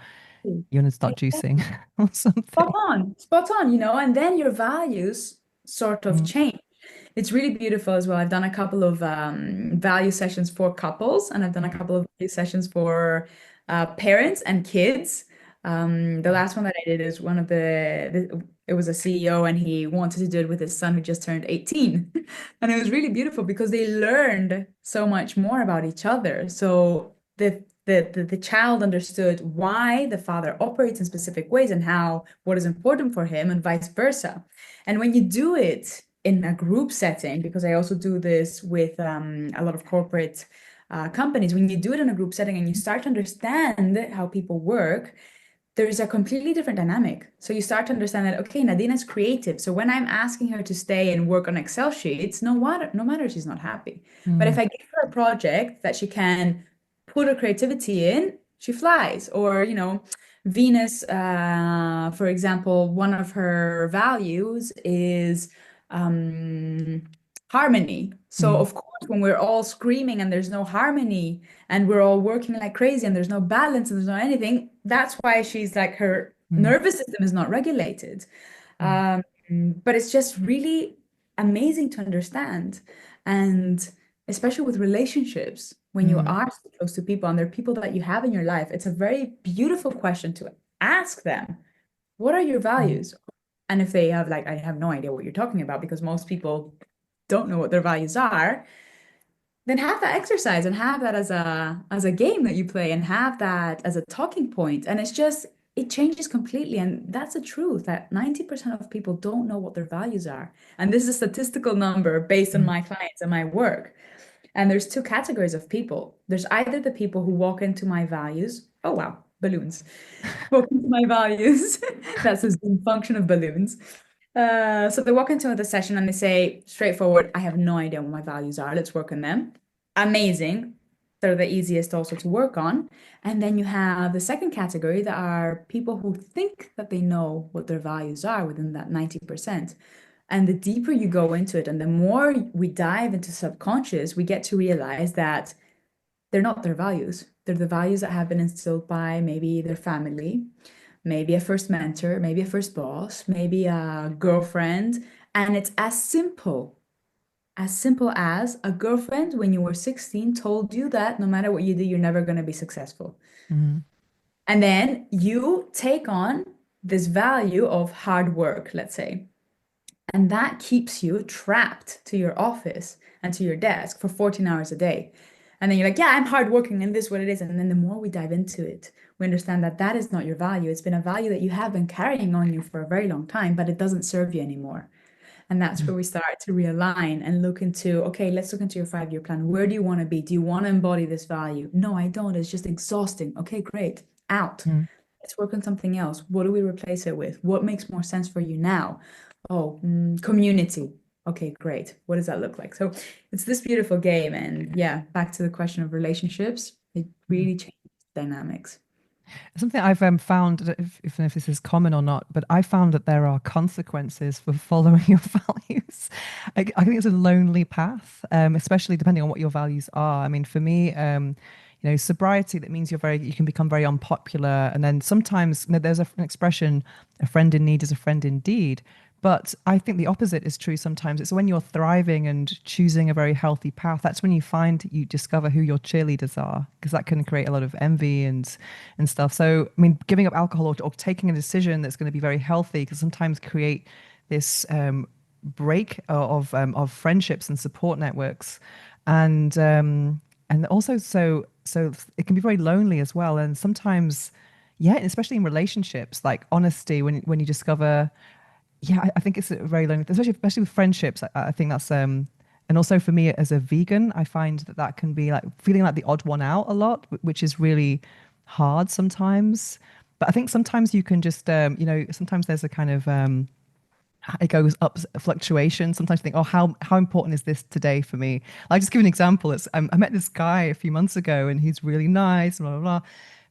going to start juicing or spot something. on, spot on, and then your values sort of Mm, change. It's really beautiful as well. I've done a couple of value sessions for couples, and I've done a mm, couple of value sessions for parents and kids. The mm, last one that I did is it was a CEO, and he wanted to do it with his son who just turned 18. And it was really beautiful because they learned so much more about each other. So the child understood why the father operates in specific ways and how what is important for him and vice versa. And when you do it in a group setting, because I also do this with a lot of corporate companies, when you do it in a group setting and you start to understand how people work, there's a completely different dynamic. So you start to understand that, okay, Nadina's creative. So when I'm asking her to stay and work on Excel sheets, no matter she's not happy. But if mm, I give her a project that she can put her creativity in, she flies. Or, Venus, for example, one of her values is um, harmony. So mm, of course, when we're all screaming and there's no harmony, and we're all working like crazy and there's no balance and there's no anything, that's why she's like, her mm, nervous system is not regulated. mm, um, but it's just really amazing to understand. And especially with relationships, when you mm, are so close to people and they're people that you have in your life, it's a very beautiful question to ask them, what are your mm, values? And if they have, like, I have no idea what you're talking about, because most people don't know what their values are, then have that exercise and have that as a game that you play, and have that as a talking point. And it changes completely. And that's the truth, that 90% of people don't know what their values are. And this is a statistical number based on mm, my clients and my work. And there's two categories of people. There's either the people who walk into my values. Oh, wow, balloons. Walk into my values. That's the Zoom function of balloons. So they walk into the session and they say, straightforward, I have no idea what my values are. Let's work on them. Amazing. They're the easiest also to work on. And then you have the second category, that are people who think that they know what their values are within that 90%. And the deeper you go into it and the more we dive into subconscious, we get to realize that they're not their values. They're the values that have been instilled by maybe their family, maybe a first mentor, maybe a first boss, maybe a girlfriend. And it's as simple as a girlfriend when you were 16 told you that no matter what you do, you're never going to be successful. mm, And then you take on this value of hard work, let's say. And that keeps you trapped to your office and to your desk for 14 hours a day. And then you're like, yeah, I'm hardworking and this is what it is. And then the more we dive into it, we understand that that is not your value. It's been a value that you have been carrying on you for a very long time, but it doesn't serve you anymore. And that's mm, where we start to realign and look into, okay, let's look into your 5-year plan. Where do you want to be? Do you want to embody this value? No, I don't. It's just exhausting. Okay, great. Out. mm. Let's work on something else. What do we replace it with? What makes more sense for you now? Oh, community. Okay, great. What does that look like? So it's this beautiful game. And yeah, back to the question of relationships, it Mm. really changes dynamics. Something I've found, if this is common or not, but I found that there are consequences for following your values. I think it's a lonely path, especially depending on what your values are. I mean, for me, sobriety, that means you can become very unpopular. And then sometimes, there's an expression, a friend in need is a friend indeed. But I think the opposite is true sometimes. It's when you're thriving and choosing a very healthy path, that's when you discover who your cheerleaders are, because that can create a lot of envy and stuff. So, I mean, giving up alcohol, or taking a decision that's going to be very healthy, can sometimes create this break of friendships and support networks. And also, so it can be very lonely as well. And sometimes, yeah, especially in relationships, like honesty, when you discover, yeah, I think it's a very lonely, especially with friendships. I think that's and also for me as a vegan, I find that can be like feeling like the odd one out a lot, which is really hard sometimes. But I think sometimes you can just sometimes there's a kind of it goes up, fluctuation. Sometimes you think, oh, how important is this today for me? I'll just give an example. I met this guy a few months ago, and he's really nice, blah blah blah.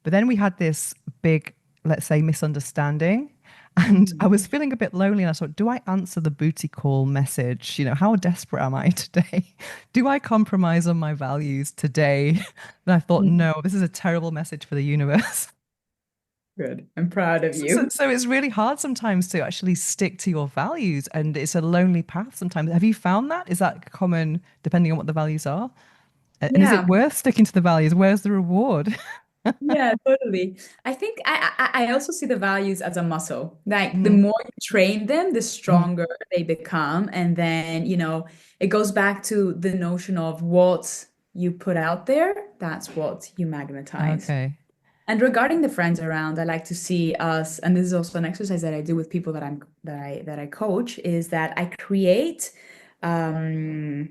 But then we had this big, let's say, misunderstanding, and I was feeling a bit lonely. And I thought, do I answer the booty call message? How desperate am I today? Do I compromise on my values today? And I thought, Mhm. no, this is a terrible message for the universe. Good. I'm proud of So, you. so it's really hard sometimes to actually stick to your values, and it's a lonely path sometimes. Have you found that? Is that common depending on what the values are? And is it Yeah. worth sticking to the values? Where's the reward? Yeah, totally. I think I also see the values as a muscle. Like the Mm, more you train them, the mm, stronger they become. And then, it goes back to the notion of what you put out there, that's what you magnetize. okay. And regarding the friends around, I like to see us, and this is also an exercise that I do with people that I coach, is that I create um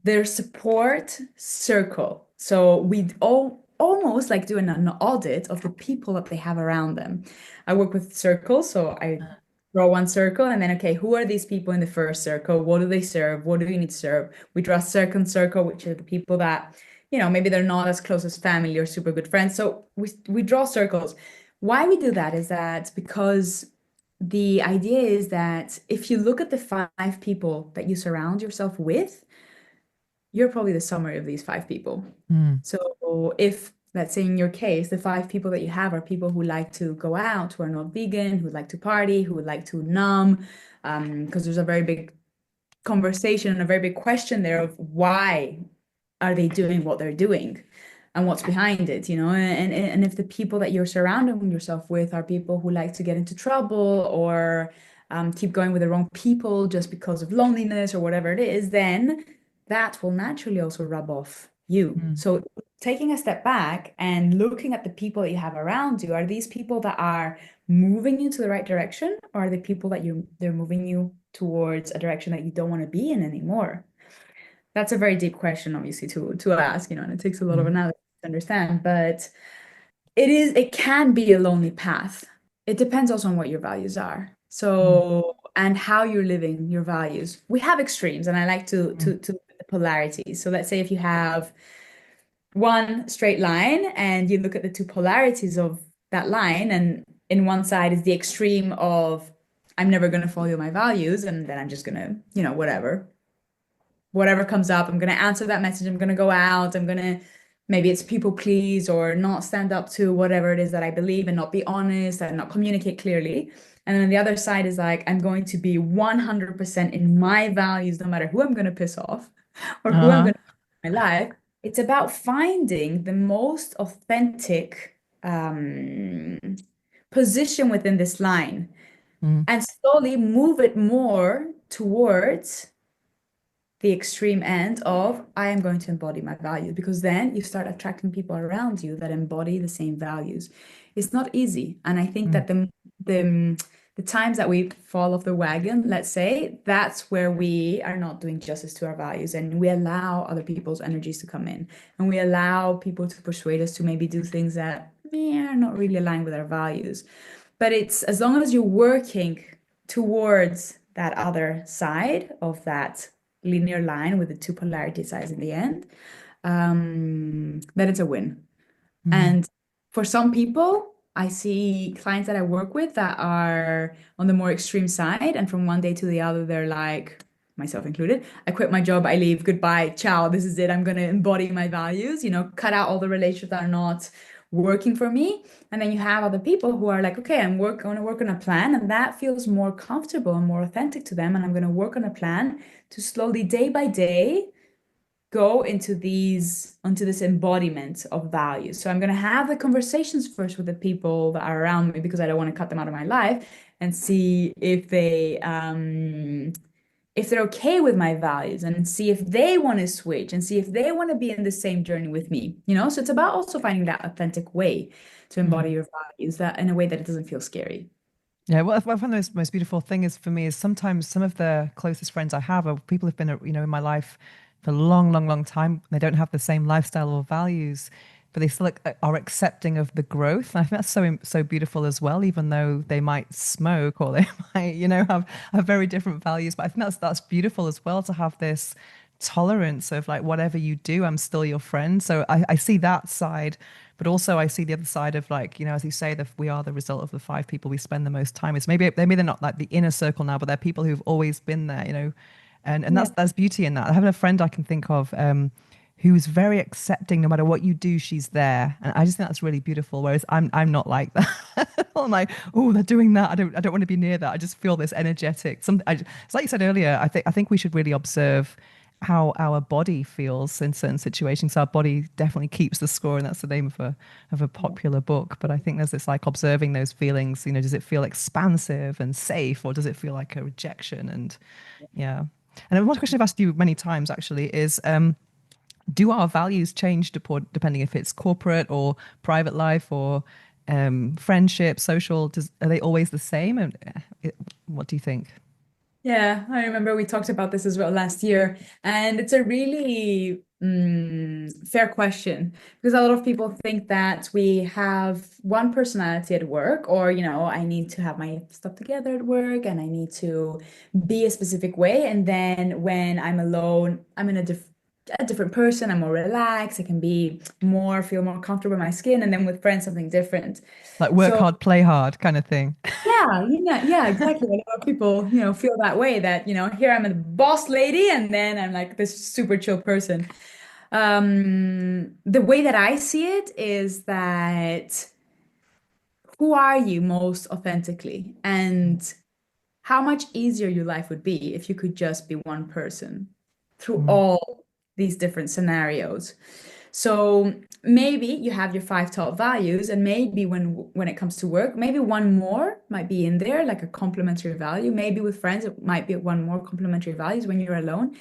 their support circle. So we all almost like doing an audit of the people that they have around them. I work with circles, so I draw one circle and then, okay, who are these people in the first circle? What do they serve? What do you need to serve? We draw a second circle, which are the people that, maybe they're not as close as family or super good friends. So we draw circles. Why we do that is that because the idea is that if you look at the five people that you surround yourself with, you're probably the summary of these five people. Mm, So if, let's say in your case, the five people that you have are people who like to go out, who are not vegan, who like to party, who would like to numb, because there's a very big conversation and a very big question there of why are they doing what they're doing and what's behind it, and if the people that you're surrounding yourself with are people who like to get into trouble or keep going with the wrong people just because of loneliness or whatever it is, then that will naturally also rub off you. mm, So taking a step back and looking at the people that you have around you, are these people that are moving you to the right direction, or are the people that they're moving you towards a direction that you don't want to be in anymore? That's a very deep question, obviously, to ask, and it takes a lot of mm, analysis to understand, but it can be a lonely path. It depends also on what your values are. mm, So, and how you're living your values. We have extremes, and I like to mm, to the polarities. So let's say if you have one straight line and you look at the two polarities of that line, and in one side is the extreme of I'm never going to follow my values, and then I'm just going to, whatever comes up, I'm going to answer that message. I'm going to go out. I'm going to, maybe it's people please or not stand up to whatever it is that I believe and not be honest and not communicate clearly. And then the other side is like, I'm going to be 100% in my values, no matter who I'm going to piss off or who I'm uh-huh, going to in my life. It's about finding the most authentic position within this line mm, and slowly move it more towards the extreme end of I am going to embody my values, because then you start attracting people around you that embody the same values. It's not easy. And I think mm, that the times that we fall off the wagon, let's say, that's where we are not doing justice to our values and we allow other people's energies to come in and we allow people to persuade us to maybe do things that are not really aligned with our values. But it's as long as you're working towards that other side of that linear line with the two polarity sides in the end, then it's a win. mm, And for some people, I see clients that I work with that are on the more extreme side, and from one day to the other, they're like, myself included. I quit my job, I leave, goodbye, ciao, this is it. I'm going to embody my values, cut out all the relationships that are not working for me. And then you have other people who are like, okay, going to work on a plan, and that feels more comfortable and more authentic to them. And I'm going to work on a plan to slowly, day by day, go onto this embodiment of values. So I'm going to have the conversations first with the people that are around me because I don't want to cut them out of my life, and see if they're okay with my values, and see if they want to switch, and see if they want to be in the same journey with me. So it's about also finding that authentic way to embody Mm. your values, that in a way that it doesn't feel scary. Yeah, well, I find the most beautiful thing is for me is sometimes some of the closest friends I have are people who've been, in my life for a long, long, long time. They don't have the same lifestyle or values, but they still are accepting of the growth. And I think that's so beautiful as well, even though they might smoke or they might, have very different values. But I think that's beautiful as well to have this tolerance of like whatever you do, I'm still your friend. So I see that side, but also I see the other side of like, as you say, that we are the result of the five people we spend the most time with. Maybe they're not like the inner circle now, but they're people who've always been there, and Yeah. that's beauty in that. I have a friend I can think of who's very accepting. No matter what you do, she's there, and I just think that's really beautiful. Whereas I'm not like that. I'm like, oh, they're doing that. I don't want to be near that. I just feel this energetic. It's like you said earlier. I think we should really observe how our body feels in certain situations. Our body definitely keeps the score, and that's the name of a popular book. But I think there's this like observing those feelings. Does it feel expansive and safe, or does it feel like a rejection? And yeah. And then one question I've asked you many times actually is, do our values change depending if it's corporate or private life or friendship, social? Are they always the same? And what do you think? Yeah, I remember we talked about this as well last year, and it's a really fair question because a lot of people think that we have one personality at work, or, I need to have my stuff together at work and I need to be a specific way. And then when I'm alone, I'm in a different person. I'm more relaxed. I can feel more comfortable in my skin. And then with friends, something different. Like work So hard, play hard kind of thing. yeah, exactly. A lot of people, feel that way that, here I'm a boss lady and then I'm like this super chill person. The way that I see it is that who are you most authentically, and how much easier your life would be if you could just be one person through Mm, all these different scenarios. So maybe you have your five top values, and maybe when it comes to work, maybe one more might be in there, like a complementary value. Maybe with friends, it might be one more complementary values when you're alone.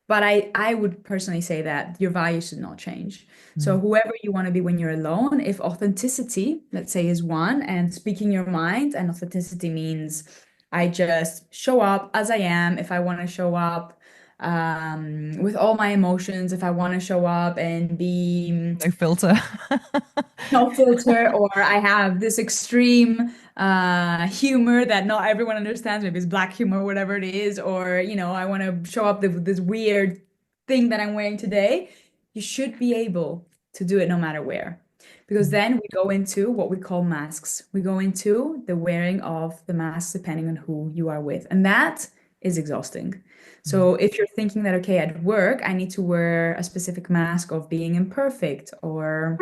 But I would personally say that your values should not change. So mm. whoever you want to be when you're alone, if authenticity, let's say, is one, and speaking your mind, and authenticity means I just show up as I am. If I want to show up with all my emotions, if I want to show up and be No filter. no filter, or I have this extreme humor that not everyone understands, maybe it's black humor, whatever it is, or I want to show up with this weird thing that I'm wearing today. You should be able to do it no matter where. Because Mm, then we go into what we call masks. We go into the wearing of the masks depending on who you are with. And that is exhausting. mm, So if you're thinking that, okay, at work, I need to wear a specific mask of being imperfect, or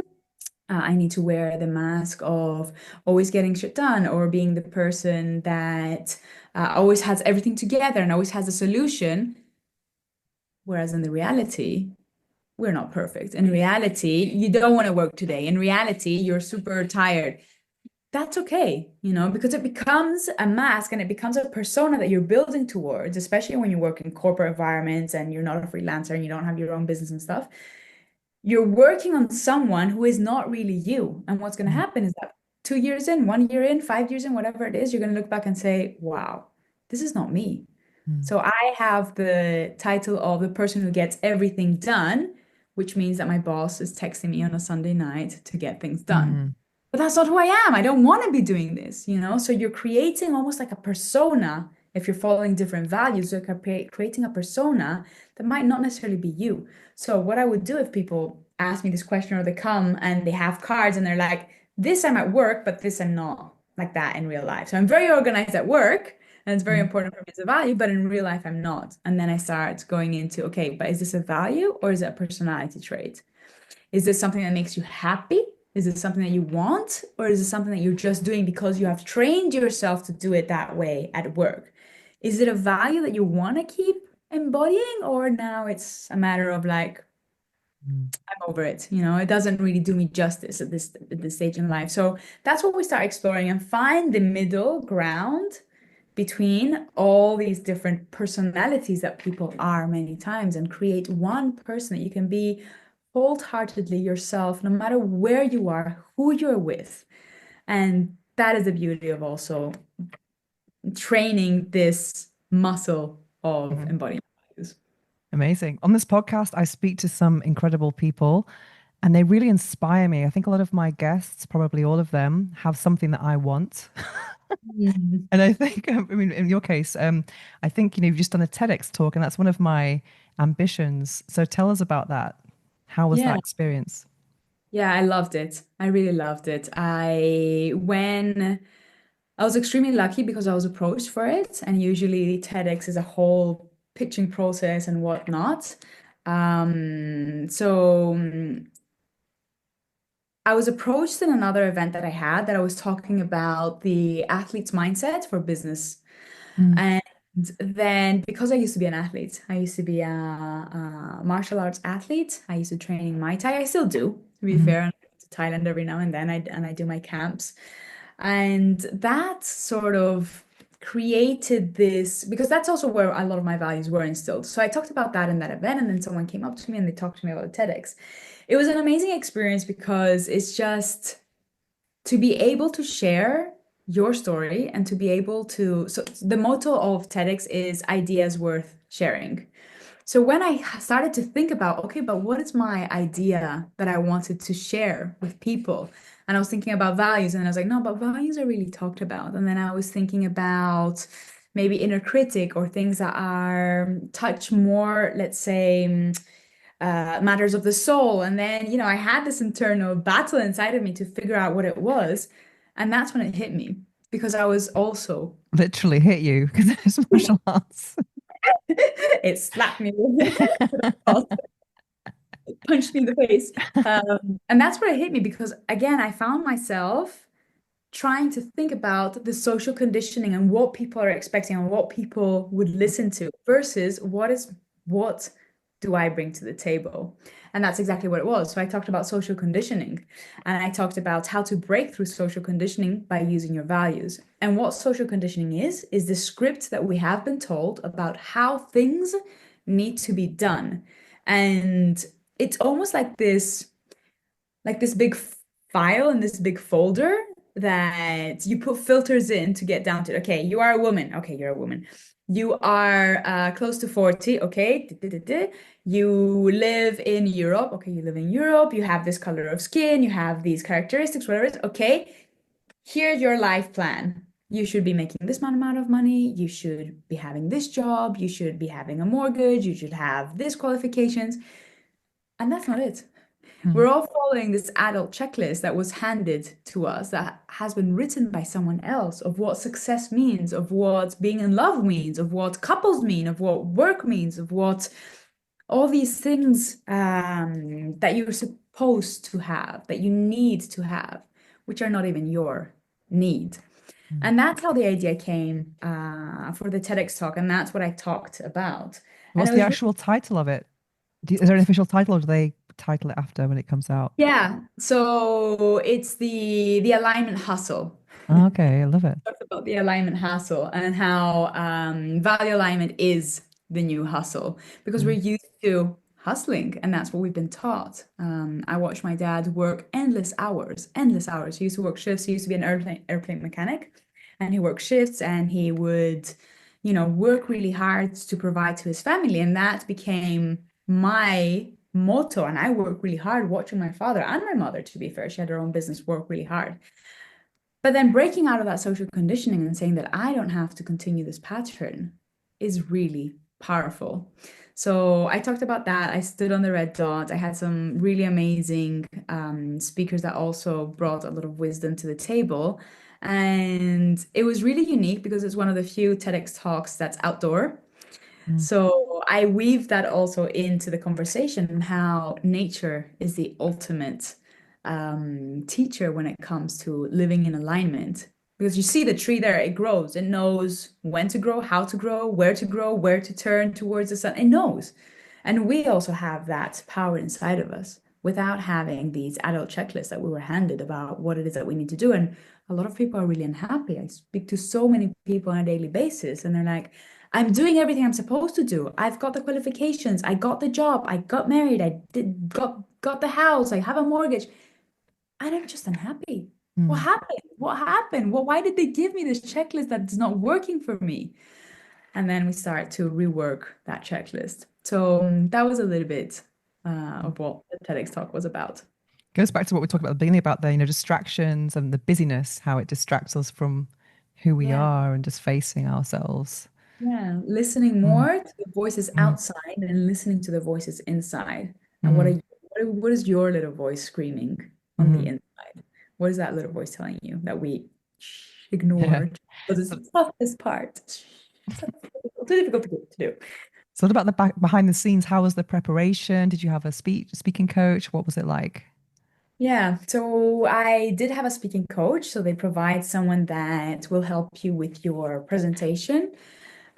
I need to wear the mask of always getting shit done, or being the person that always has everything together and always has a solution. Whereas in the reality, we're not perfect. In reality, you don't want to work today. In reality, you're super tired. That's okay, because it becomes a mask and it becomes a persona that you're building towards, especially when you work in corporate environments and you're not a freelancer and you don't have your own business and stuff. You're working on someone who is not really you. And what's going to mm, happen is that 2 years in, 1 year in, 5 years in, whatever it is, you're going to look back and say, wow, this is not me. mm, So I have the title of the person who gets everything done, which means that my boss is texting me on a Sunday night to get things done. mm, But that's not who I am. I don't want to be doing this. So you're creating almost like a persona if you're following different values. You're creating a persona that might not necessarily be you. So what I would do if people ask me this question, or they come and they have cards and they're like, this I'm at work, but this I'm not like that in real life. So I'm very organized at work, And it's very Mm. important for me as a value, but in real life, I'm not. And then I start going into, okay, but is this a value or is it a personality trait? Is this something that makes you happy? Is it something that you want? Or is it something that you're just doing because you have trained yourself to do it that way at work? Is it a value that you want to keep embodying, or now it's a matter of like, Mm. I'm over it. It doesn't really do me justice at this stage in life. So that's what we start exploring and find the middle ground between all these different personalities that people are many times and create one person that you can be wholeheartedly yourself, no matter where you are, who you're with. And that is the beauty of also training this muscle of Mhm. embodying values. Amazing. On this podcast, I speak to some incredible people and they really inspire me. I think a lot of my guests, probably all of them, have something that I want. Mm. And I think, I mean, in your case, I think, you've just done a TEDx talk, and that's one of my ambitions. So tell us about that. How was that Yeah. experience? Yeah, I loved it. I really loved it. I was extremely lucky because I was approached for it, and usually TEDx is a whole pitching process and whatnot. So I was approached in another event that I had that I was talking about the athlete's mindset for business. Mm, And then because I used to be an athlete, I used to be a martial arts athlete. I used to train in Muay Thai. I still do, to be mhm, fair. I go to Thailand every now and then. I do my camps. And that sort of created this, because that's also where a lot of my values were instilled. So I talked about that in that event, and then someone came up to me and they talked to me about TEDx. It was an amazing experience because it's just to be able to share your story and to be able to. So the motto of TEDx is ideas worth sharing. So when I started to think about, okay, but what is my idea that I wanted to share with people? And I was thinking about values, and I was like, no, but values are really talked about. And then I was thinking about maybe inner critic or things that are touch more, let's say, matters of the soul. And then, I had this internal battle inside of me to figure out what it was. And that's when it hit me because I was also, literally hit you because it's martial arts. it slapped me. Punched me in the face. And that's where it hit me because, again, I found myself trying to think about the social conditioning and what people are expecting and what people would listen to versus what do I bring to the table? And that's exactly what it was. So I talked about social conditioning and I talked about how to break through social conditioning by using your values. And what social conditioning is the script that we have been told about how things need to be done. And it's almost like this big file and this big folder that you put filters in to get down to, okay, you are a woman. Okay, you're a woman. You are close to 40. Okay. You live in Europe. Okay, you live in Europe. You have this color of skin. You have these characteristics, whatever it is. Okay, here's your life plan. You should be making this amount of money. You should be having this job. You should be having a mortgage. You should have this qualifications. And that's not it. Mm, We're all following this adult checklist that was handed to us, that has been written by someone else, of what success means, of what being in love means, of what couples mean, of what work means, of what all these things that you're supposed to have, that you need to have, which are not even your need. mm. And that's how the idea came for the TEDx talk, and that's what I talked about. And What's it the was actual title of it? Is there an official title, or do they title it after when it comes out? Yeah, so it's the alignment hustle. Oh, okay, I love it. Talks about the alignment hustle and how value alignment is the new hustle because we're Mm, used to hustling and that's what we've been taught. I watched my dad work endless hours, endless hours. He used to work shifts. He used to be an airplane mechanic, and he worked shifts and he would, work really hard to provide to his family, and that became my motto. And I work really hard watching my father and my mother, to be fair. She had her own business, work really hard. But then breaking out of that social conditioning and saying that I don't have to continue this pattern is really powerful. So I talked about that. I stood on the red dot. I had some really amazing speakers that also brought a lot of wisdom to the table. And it was really unique because it's one of the few TEDx talks that's outdoor. Mm, So I weave that also into the conversation, how nature is the ultimate teacher when it comes to living in alignment. Because you see the tree there, it grows. It knows when to grow, how to grow, where to turn towards the sun. It knows. And we also have that power inside of us without having these adult checklists that we were handed about what it is that we need to do. And a lot of people are really unhappy. I speak to so many people on a daily basis, and they're like, I'm doing everything I'm supposed to do. I've got the qualifications. I got the job. I got married. I got the house. I have a mortgage. And I'm just unhappy. What mm. happened? What happened? Why did they give me this checklist that's not working for me? And then we start to rework that checklist. So that was a little bit of what the TEDx talk was about. Goes back to what we talked about at the beginning about the, distractions and the busyness, how it distracts us from who we Yeah. are and just facing ourselves. Yeah, listening Mm, more to the voices mm, outside and listening to the voices inside. And mm, what is your little voice screaming on the mm. inside? What is that little voice telling you that we Yeah. ignored? Because it's So, the toughest part. So difficult to do. so what about the behind the scenes? How was the preparation? Did you have a speaking coach? What was it like? Yeah, so I did have a speaking coach, so they provide someone that will help you with your presentation.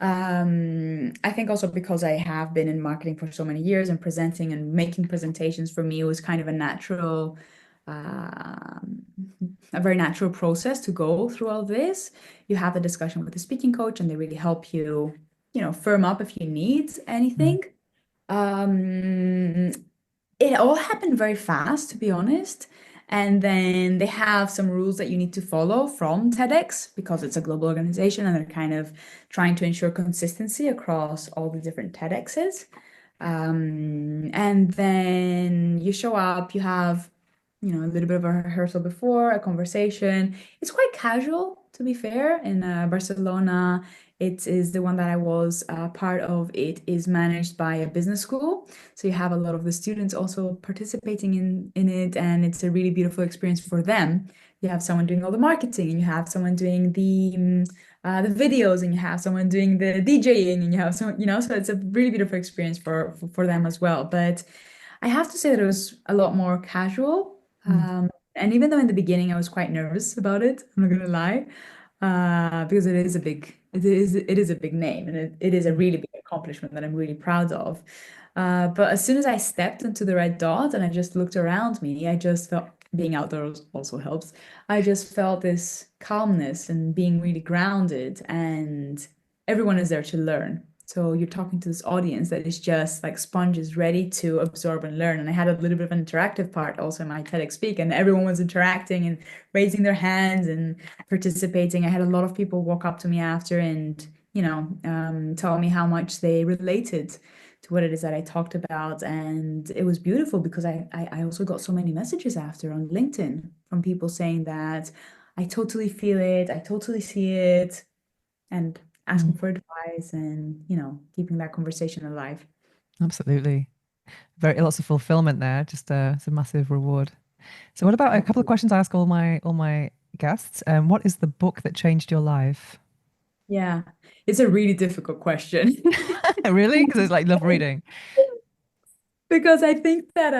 I think also because I have been in marketing for so many years and presenting and making presentations for me was kind of um, a very natural process to go through all this. You have a discussion with the speaking coach, and they really help you, firm up if you need Mm, anything. Um, it all happened very fast, to be honest. And then they have some rules that you need to follow from TEDx because it's a global organization and they're kind of trying to ensure consistency across all the different TEDx's. And then you show up, you have, a little bit of a rehearsal before, a conversation. It's quite casual, to be fair. In Barcelona, it is the one that I was part of. It is managed by a business school. So you have a lot of the students also participating in it, and it's a really beautiful experience for them. You have someone doing all the marketing, and you have someone doing the videos, and you have someone doing the DJing, and you have someone, so it's a really beautiful experience for them as well. But I have to say that it was a lot more casual. mm, And even though in the beginning I was quite nervous about it, I'm not gonna lie, because it is a big name and it is a mm, really big accomplishment that I'm really proud of. But as soon as I stepped into the red dot and I just looked around me, I just felt being outdoors also helps. I just felt this calmness and being really grounded, and everyone is there to learn. So you're talking to this audience that is just like sponges ready to absorb and learn. And I had a little bit of an interactive part also in my TEDx speak, and everyone was interacting and raising their hands and participating. I had a lot of people walk up to me after and, tell me how much they related to what it is that I talked about. And it was beautiful because I also got so many messages after on LinkedIn from people saying that I totally feel it, I totally see it, and mm. asking for advice and, keeping that conversation alive. Absolutely. Very lots of fulfillment there. Just it's a massive reward. So what about a couple of questions I ask all my guests? What is the book that changed your life? Yeah, it's a really difficult question. Really? Because it's like love reading. Because I think that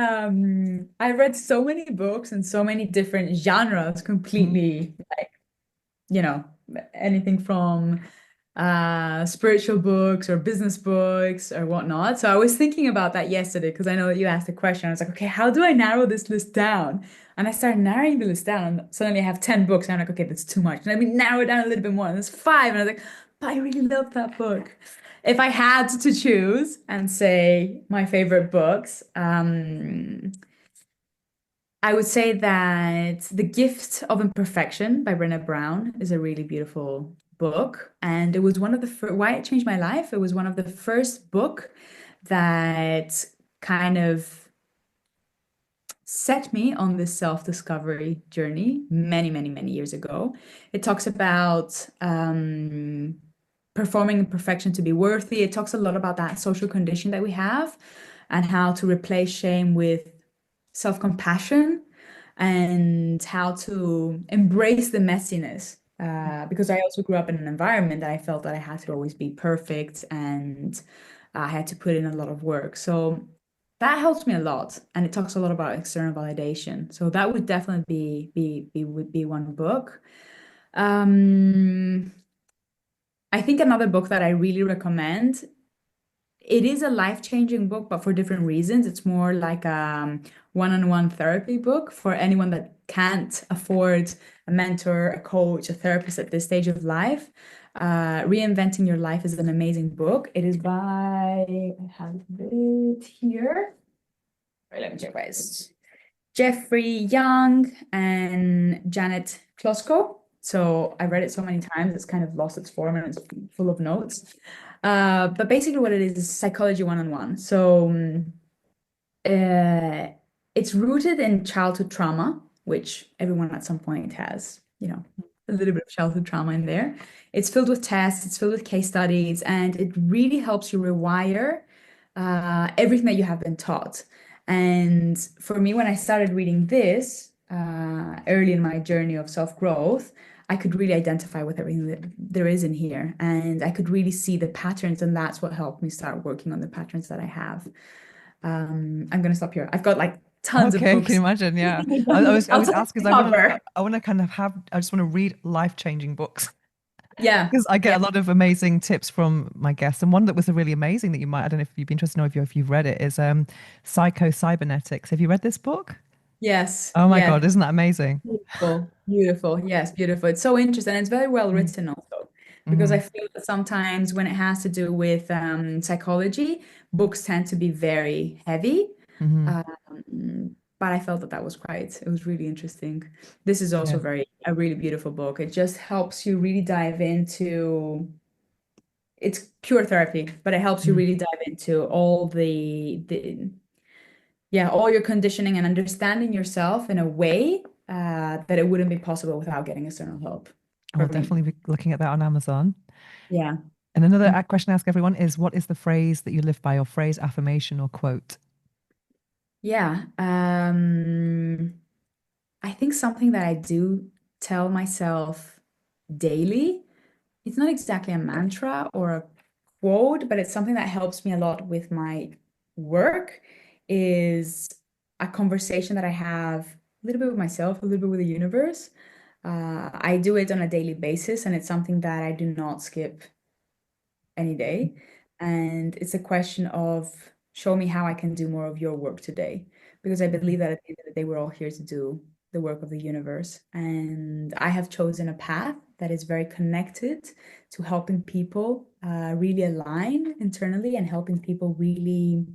I read so many books and so many different genres Mm, completely, like, you know, anything from spiritual books or business books or whatnot. So I was thinking about that yesterday because I know that you asked a question. I was like, okay, how do I narrow this list down? And I started narrowing the list down, and suddenly I have 10 books. And I'm like, okay, that's too much. And let me narrow it down a little bit more. And there's five. And I was like, but I really love that book. If I had to choose and say my favorite books, I would say that The Gift of Imperfection by Brené Brown is a really beautiful book. And it was one of the why it changed my life. It was one of the first book that kind of set me on this self-discovery journey many, many, many years ago. It talks about performing imperfection to be worthy. It talks a lot about that social condition that we have and how to replace shame with self-compassion and how to embrace the messiness. Because I also grew up in an environment that I felt that I had to always be perfect and I had to put in a lot of work. So that helps me a lot, and it talks a lot about external validation. So that would definitely would be one book. Um, I think another book that I really recommend, it is a life-changing book, but for different reasons. It's more like a one-on-one therapy book for anyone that can't afford a mentor, a coach, a therapist at this stage of life. Reinventing Your Life is an amazing book. It is by, I have it here. Wait, let me check. Jeffrey Young and Janet Klosko. So I read it so many times, it's kind of lost its form and it's full of notes. But basically, what it is psychology one-on-one. So uh, it's rooted in childhood trauma, which everyone at some point has, a little bit of childhood trauma in there. It's filled with tests, it's filled with case studies, and it really helps you rewire everything that you have been taught. And for me, when I started reading this early in my journey of self-growth, I could really identify with everything that there is in here. And I could really see the patterns, and that's what helped me start working on the patterns that I have. I'm gonna stop here. I've got like tons of Okay, can you books. imagine? Yeah. I I'll was just asking because cover. I want to kind of have, I just want to read life-changing books Yeah. because I get Yeah. a lot of amazing tips from my guests. And one that was really amazing that you might, I don't know if you'd be interested to know if you've read it, is Psycho Cybernetics. Have you read this book? Yes. Oh my Yes. God, isn't that amazing? Beautiful. Beautiful. Yes, beautiful. It's so interesting. And it's very well Mm, written also, because I mhm, feel that sometimes when it has to do with psychology, books tend to be very heavy. mhm. But I felt that that was quite, it was really interesting. This is Yeah. also a really beautiful book. It just helps you really dive into, it's pure therapy, but it helps you Mm. really dive into all yeah, all your conditioning and understanding yourself in a way that it wouldn't be possible without getting external help I will for me. definitely be looking at that on Amazon. Yeah. And another question I ask everyone is, what is the phrase that you live by, or phrase, affirmation, or quote? Yeah. I think something that I do tell myself daily, it's not exactly a mantra or a quote, but it's something that helps me a lot with my work, is a conversation that I have a little bit with myself, a little bit with the universe. I do it on a daily basis, and it's something that I do not skip any day. And it's a question of show me how I can do more of your work today. Because I believe that at the end of the day, we're all here to do the work of the universe. And I have chosen a path that is very connected to helping people really align internally and helping people really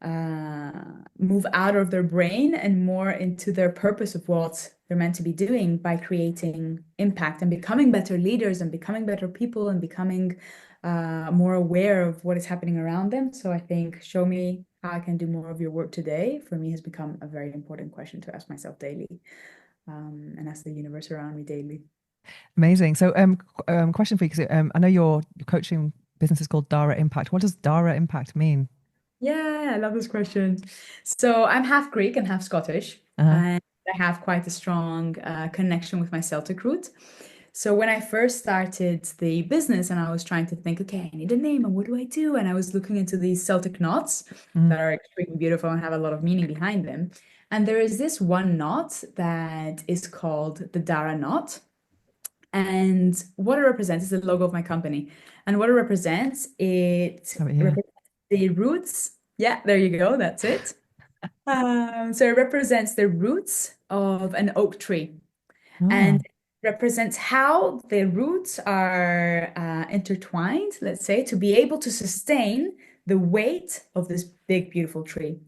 uh, move out of their brain and more into their purpose of what they're meant to be doing by creating impact and becoming better leaders and becoming better people and becoming more aware of what is happening around them. So I think show me how I can do more of your work today for me has become a very important question to ask myself daily, and ask the universe around me daily. Amazing. So, question for you, because I know your coaching business is called Dara Impact. What does Dara Impact mean? Yeah, I love this question. So I'm half Greek and half Scottish, Uh-huh. and I have quite a strong connection with my Celtic root. So when I first started the business and I was trying to think, okay, I need a name and what do I do? And I was looking into these Celtic knots Mm. that are extremely beautiful and have a lot of meaning behind them. And there is this one knot that is called the Dara knot. And what it represents is the logo of my company. And what it represents, it Oh, yeah. represents the roots. Yeah, there you go. That's it. So it represents the roots of an oak tree and Oh. represents how the roots are intertwined, let's say, to be able to sustain the weight of this big, beautiful tree.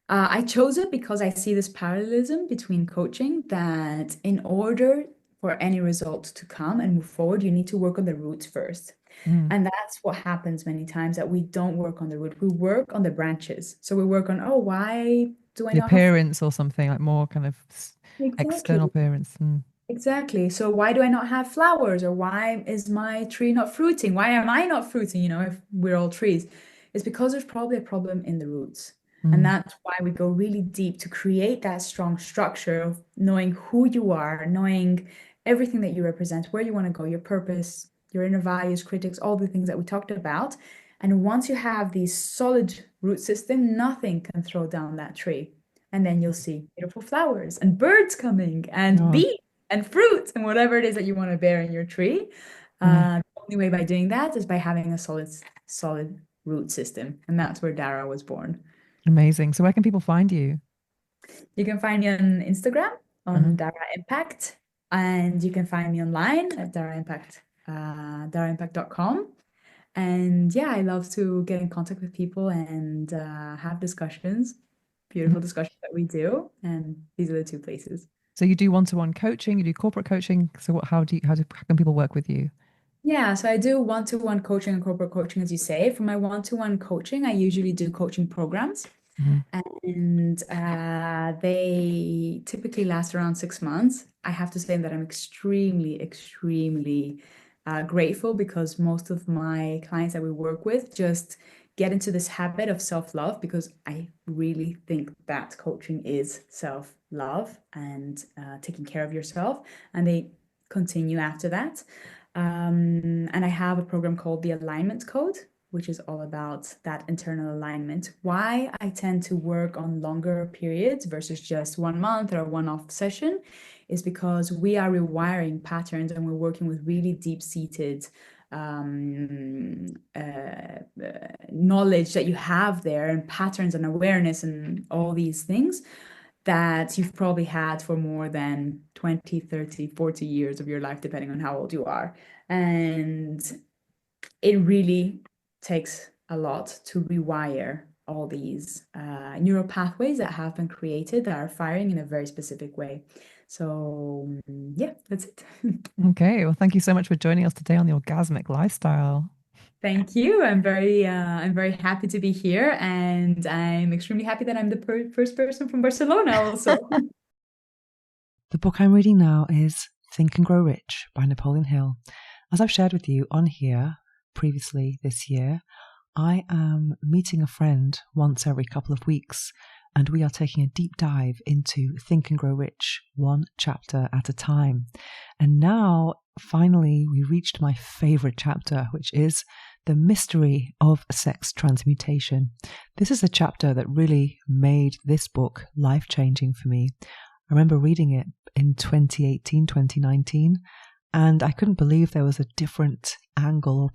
I chose it because I see this parallelism between coaching that in order for any result to come and move forward, you need to work on the roots first. Mm. And that's what happens many times that we don't work on the root. We work on the branches. So we work on, oh, why do I The not have appearance or something like more kind of external exactly. appearance. Mm. Exactly. So why do I not have flowers? Or why is my tree not fruiting? Why am I not fruiting? If we're all trees. It's because there's probably a problem in the roots. And that's why we go really deep to create that strong structure of knowing who you are, knowing everything that you represent, where you want to go, your purpose, your inner values, critics, all the things that we talked about. And once you have these solid root system, nothing can throw down that tree. And then you'll see beautiful flowers and birds coming and Oh, bees and fruit and whatever it is that you want to bear in your tree. The only way by doing that is by having a solid root system. And that's where Dara was born. amazing. So where can people find you? You can find me on Instagram Uh-huh. on Dara Impact, and you can find me online at daraimpact.com. And yeah, I love to get in contact with people and have discussions, beautiful discussions that we do. And these are the two places. So you do one-to-one coaching, you do corporate coaching. So how can people work with you? Yeah, so I do one-to-one coaching and corporate coaching, as you say. For my one-to-one coaching, I usually do coaching programs. And they typically last around 6 months. I have to say that I'm extremely grateful because most of my clients that we work with just get into this habit of self-love, because I really think that coaching is self-love and taking care of yourself, and they continue after that. And I have a program called the Alignment Code, which is all about that internal alignment. Why I tend to work on longer periods versus just 1 month or a one-off session is because we are rewiring patterns and we're working with really deep-seated knowledge that you have there, and patterns and awareness and all these things that you've probably had for more than 20, 30, 40 years of your life, depending on how old you are. And it really takes a lot to rewire all these neural pathways that have been created that are firing in a very specific way. So yeah, that's it. Okay. Well, thank you so much for joining us today on the Orgasmic Lifestyle. Thank you. I'm very happy to be here, and I'm extremely happy that I'm the first person from Barcelona also. The book I'm reading now is Think and Grow Rich by Napoleon Hill. As I've shared with you on here previously this year, I am meeting a friend once every couple of weeks, and we are taking a deep dive into Think and Grow Rich, one chapter at a time. And now, finally, we reached my favorite chapter, which is The Mystery of Sex Transmutation. This is a chapter that really made this book life-changing for me. I remember reading it in 2018, 2019, and I couldn't believe there was a different angle or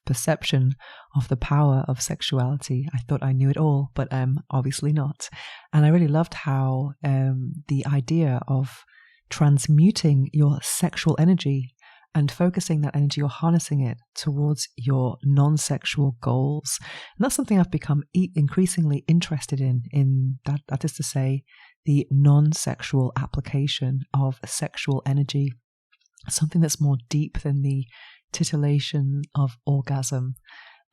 perception of the power of sexuality. I thought I knew it all, but obviously not. And I really loved how the idea of transmuting your sexual energy and focusing that energy or harnessing it towards your non-sexual goals. And that's something I've become increasingly interested in that is to say, the non-sexual application of sexual energy, something that's more deep than the titillation of orgasm,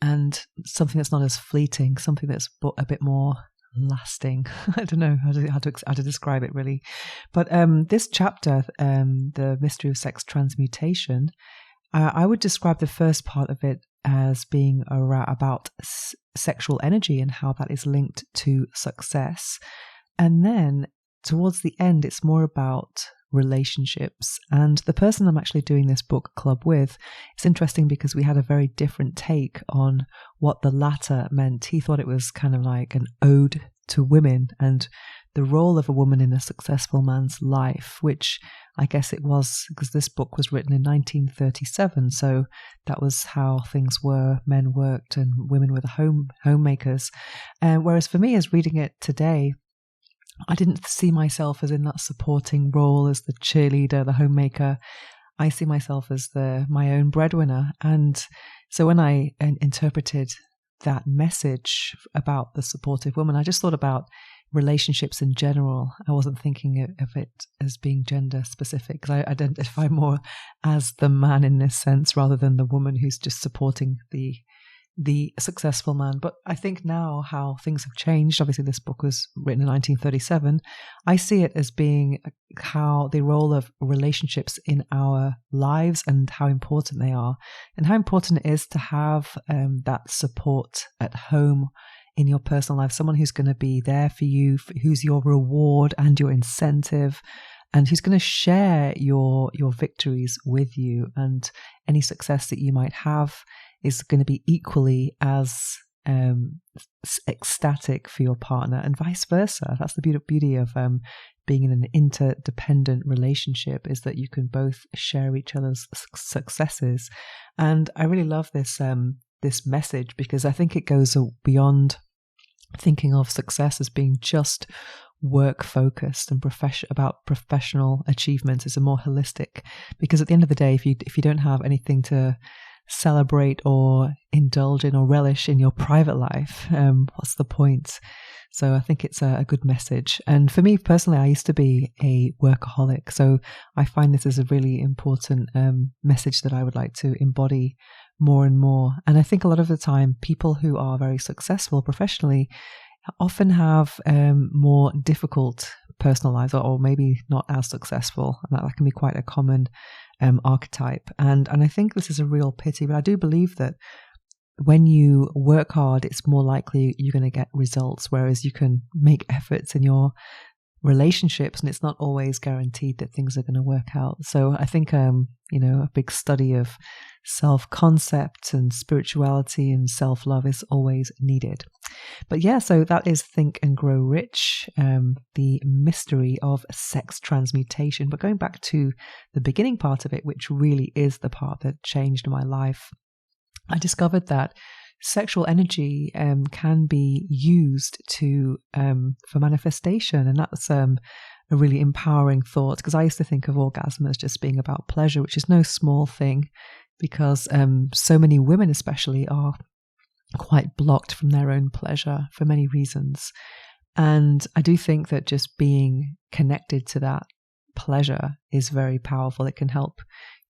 and something that's not as fleeting, something that's a bit more lasting. I don't know how to describe it really. But this chapter, The Mystery of Sex Transmutation, I would describe the first part of it as being about sexual energy and how that is linked to success. And then towards the end, it's more about relationships. And the person I'm actually doing this book club with, it's interesting because we had a very different take on what the latter meant. He thought it was kind of like an ode to women and the role of a woman in a successful man's life, which I guess it was because this book was written in 1937. So that was how things were. Men worked and women were the homemakers. Whereas for me, as reading it today, I didn't see myself as in that supporting role as the cheerleader, the homemaker. I see myself as my own breadwinner. And so when I interpreted that message about the supportive woman, I just thought about relationships in general. I wasn't thinking of it as being gender specific, because I identify more as the man in this sense rather than the woman who's just supporting the successful man. But I think now how things have changed, obviously this book was written in 1937, I see it as being how the role of relationships in our lives and how important they are, and how important it is to have that support at home in your personal life, someone who's going to be there for you, who's your reward and your incentive, and who's going to share your victories with you. And any success that you might have is going to be equally as ecstatic for your partner, and vice versa. That's the beauty of being in an interdependent relationship, is that you can both share each other's successes. And I really love this this message, because I think it goes beyond thinking of success as being just work focused and about professional achievements. Is a more holistic, because at the end of the day, if you don't have anything to celebrate or indulge in or relish in your private life, what's the point? So I think it's a good message. And for me personally, I used to be a workaholic, so I find this is a really important message that I would like to embody more and more. And I think a lot of the time, people who are very successful professionally often have more difficult personal lives, or maybe not as successful, and that can be quite a common archetype. And I think this is a real pity, but I do believe that when you work hard, it's more likely you're going to get results, whereas you can make efforts in your relationships and it's not always guaranteed that things are going to work out. So I think a big study of self-concept and spirituality and self-love is always needed. But yeah, so that is Think and Grow Rich, the mystery of sex transmutation. But going back to the beginning part of it, which really is the part that changed my life, I discovered that sexual energy can be used for manifestation, and that's a really empowering thought, because I used to think of orgasm as just being about pleasure, which is no small thing, because so many women especially are quite blocked from their own pleasure for many reasons. And I do think that just being connected to that pleasure is very powerful. It can help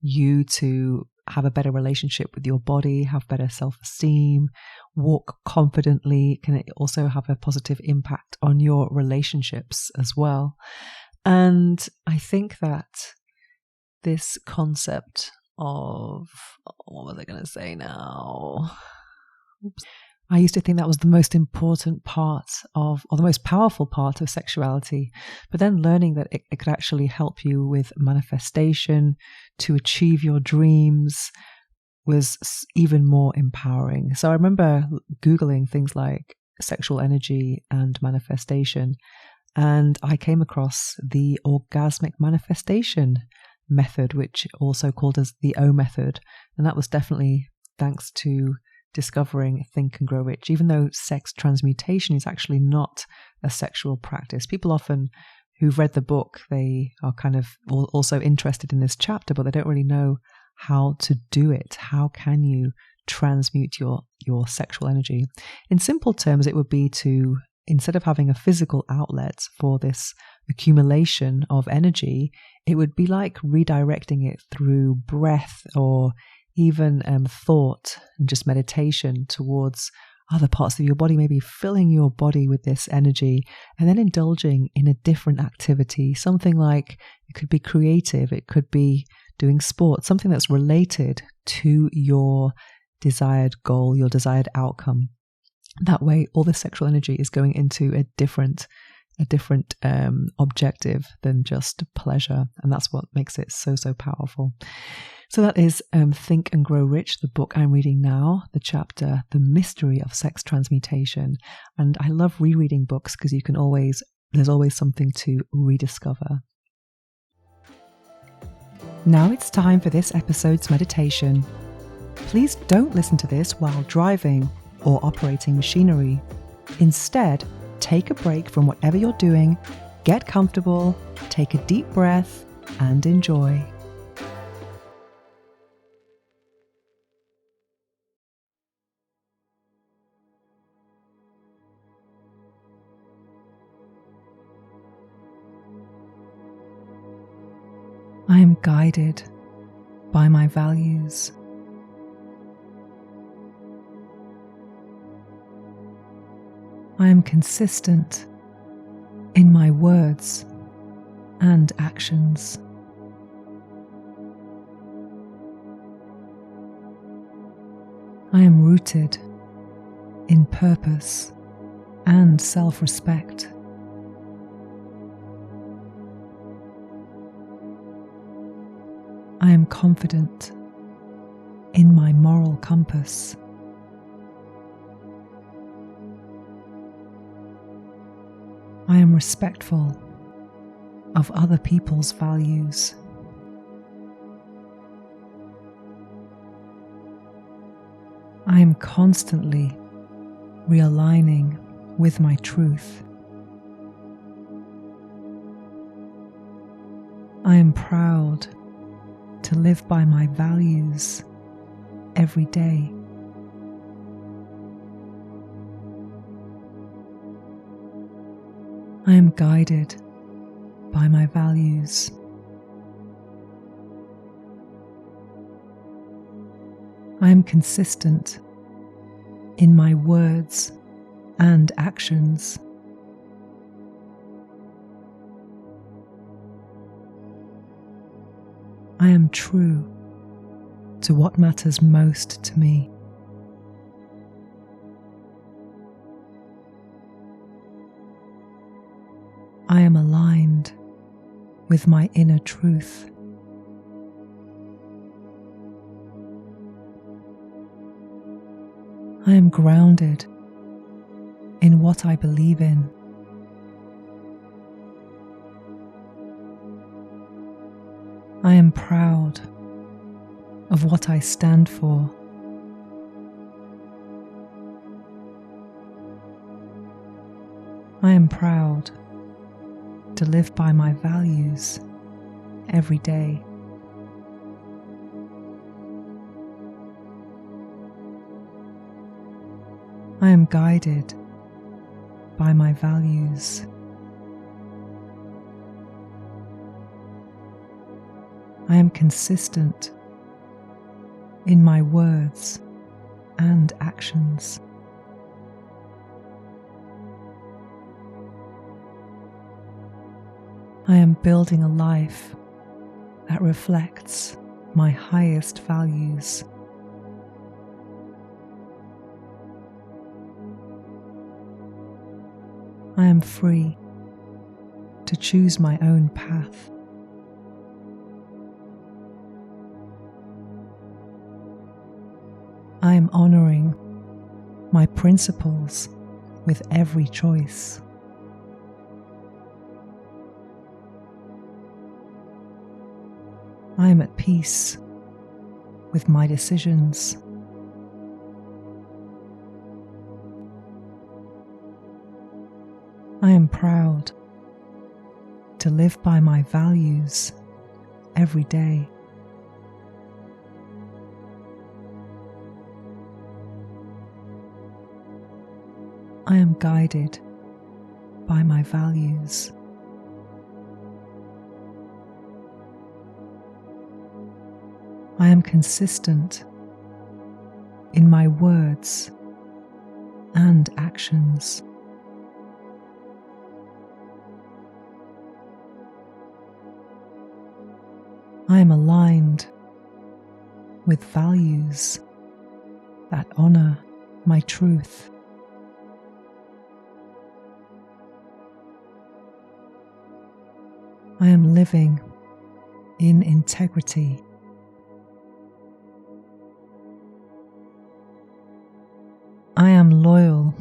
you to have a better relationship with your body, have better self-esteem, walk confidently. Can it also have a positive impact on your relationships as well? And I think that this concept of, what was I going to say now? Oops. I used to think that was the most important part or the most powerful part of sexuality, but then learning that it could actually help you with manifestation, to achieve your dreams, was even more empowering. So I remember Googling things like sexual energy and manifestation, and I came across the orgasmic manifestation method, which also called as the O method. And that was definitely thanks to discovering Think and Grow Rich, even though sex transmutation is actually not a sexual practice. People often who've read the book, they are kind of also interested in this chapter, but they don't really know how to do it. How can you transmute your sexual energy? In simple terms, it would be to, instead of having a physical outlet for this accumulation of energy, it would be like redirecting it through breath, or even thought and just meditation towards other parts of your body, maybe filling your body with this energy and then indulging in a different activity. Something like, it could be creative, it could be doing sport, something that's related to your desired goal, your desired outcome. That way, all the sexual energy is going into a different objective than just pleasure. And that's what makes it so powerful. So that is Think and Grow Rich, the book I'm reading now, the chapter, The Mystery of Sex Transmutation. And I love rereading books because there's always something to rediscover. Now it's time for this episode's meditation. Please don't listen to this while driving or operating machinery. Instead, take a break from whatever you're doing, get comfortable, take a deep breath, and enjoy. I am guided by my values. I am consistent in my words and actions. I am rooted in purpose and self-respect. I am confident in my moral compass. I am respectful of other people's values. I am constantly realigning with my truth. I am proud to live by my values every day. I am guided by my values. I am consistent in my words and actions. I am true to what matters most to me. I am aligned with my inner truth. I am grounded in what I believe in. I am proud of what I stand for. I am proud to live by my values every day. I am guided by my values. I am consistent in my words and actions. I am building a life that reflects my highest values. I am free to choose my own path. I am honoring my principles with every choice. I am at peace with my decisions. I am proud to live by my values every day. I am guided by my values. I am consistent in my words and actions. I am aligned with values that honor my truth. I am living in integrity. I am loyal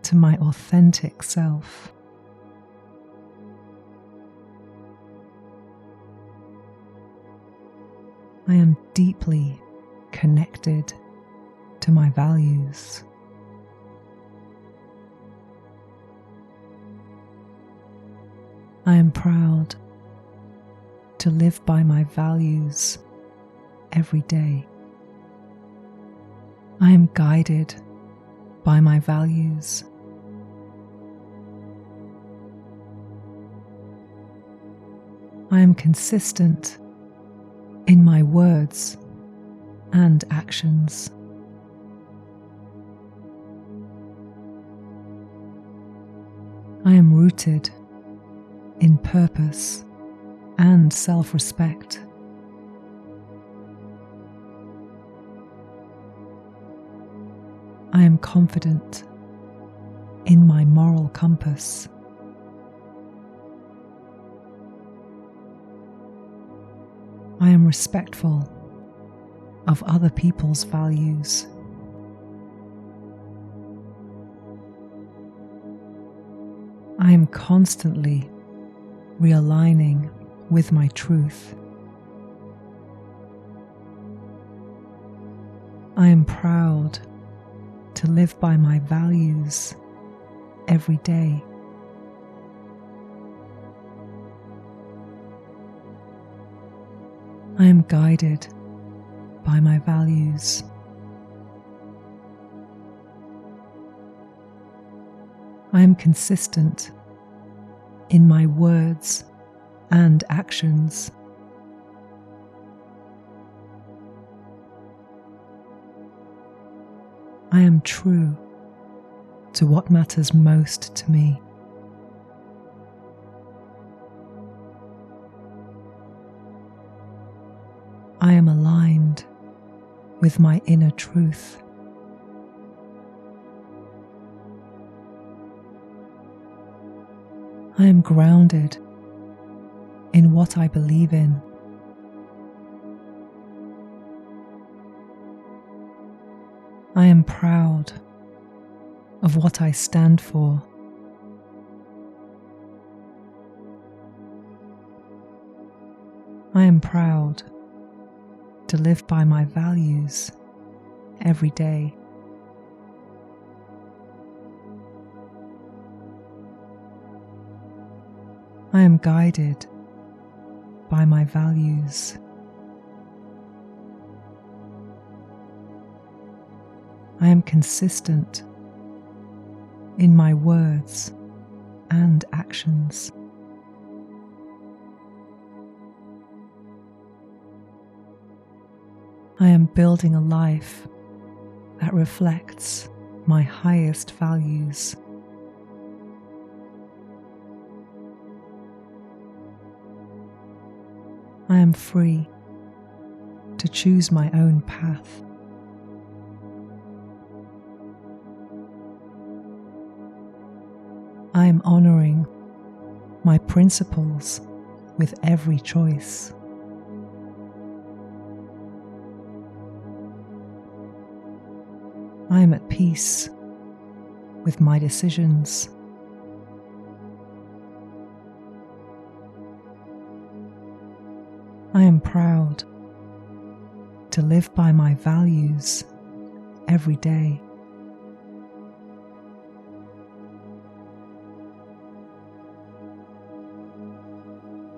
to my authentic self. I am deeply connected to my values. I am proud to live by my values every day. I am guided by my values. I am consistent in my words and actions. I am rooted in purpose and self-respect. I am confident in my moral compass. I am respectful of other people's values. I am constantly realigning with my truth. I am proud to live by my values every day. I am guided by my values. I am consistent in my words and actions. I am true to what matters most to me. I am aligned with my inner truth. I am grounded in what I believe in. I am proud of what I stand for. I am proud to live by my values every day. I am guided by my values. I am consistent in my words and actions. I am building a life that reflects my highest values. I am free to choose my own path. I am honoring my principles with every choice. I am at peace with my decisions. I am proud to live by my values every day.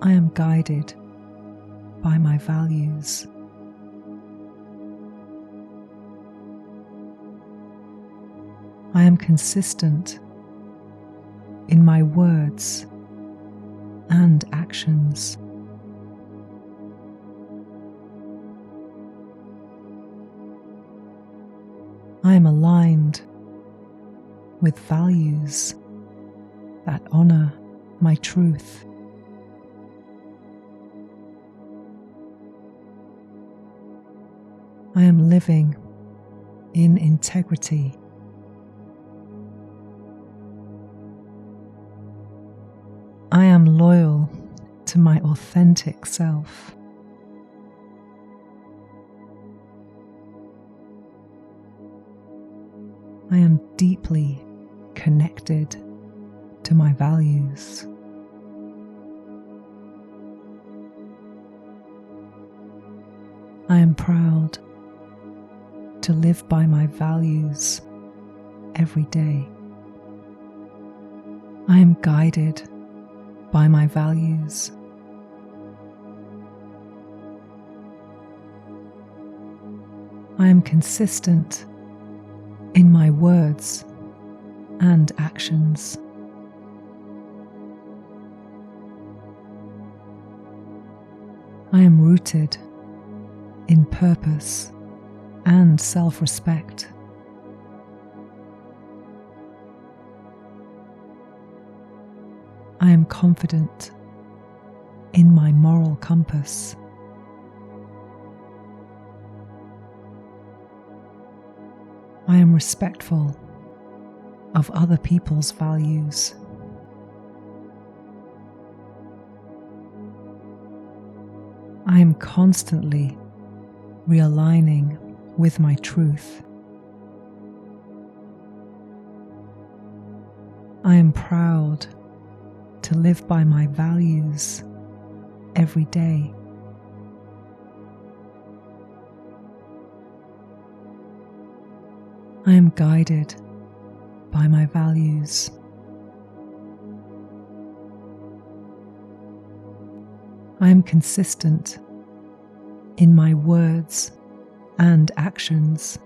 I am guided by my values. I am consistent in my words and actions. I am aligned with values that honor my truth. I am living in integrity. I am loyal to my authentic self. I am deeply connected to my values. I am proud to live by my values every day. I am guided by my values. I am consistent in my words and actions. I am rooted in purpose and self-respect. I am confident in my moral compass. I am respectful of other people's values. I am constantly realigning with my truth. I am proud to live by my values every day. I am guided by my values. I am consistent in my words and actions.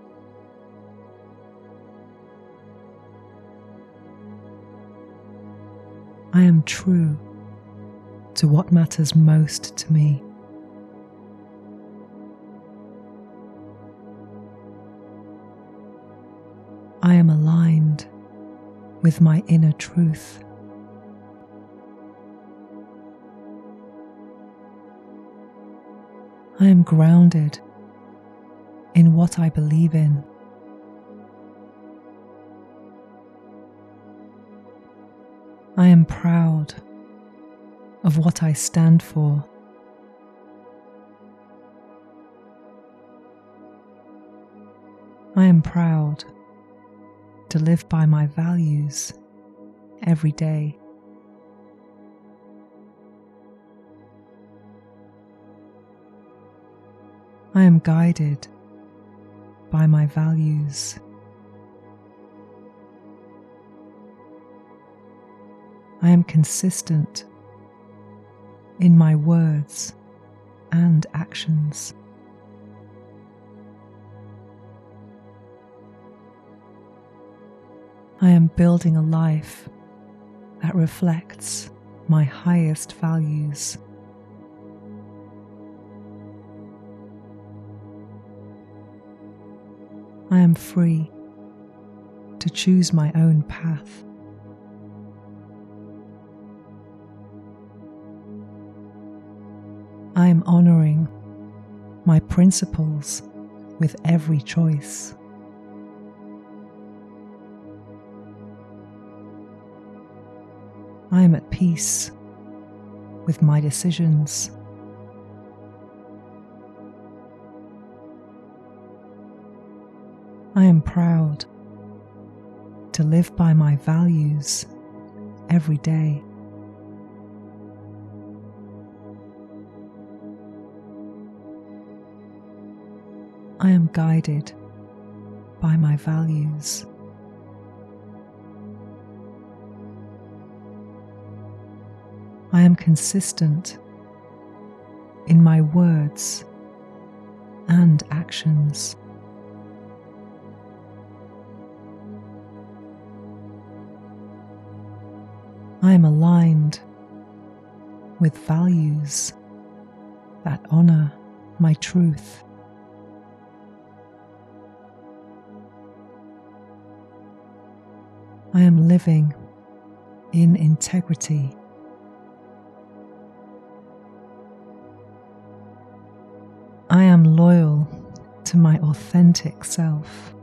I am true to what matters most to me. I am aligned with my inner truth. I am grounded in what I believe in. I am proud of what I stand for. I am proud to live by my values every day. I am guided by my values. I am consistent in my words and actions. I am building a life that reflects my highest values. I am free to choose my own path. I am honoring my principles with every choice. I am at peace with my decisions. I am proud to live by my values every day. I am guided by my values. I am consistent in my words and actions. I am aligned with values that honor my truth. I am living in integrity. I am loyal to my authentic self.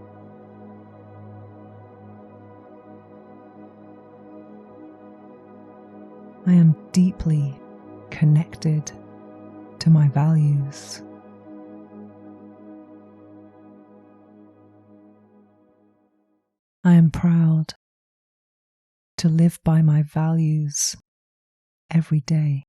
I am deeply connected to my values. I am proud to live by my values every day.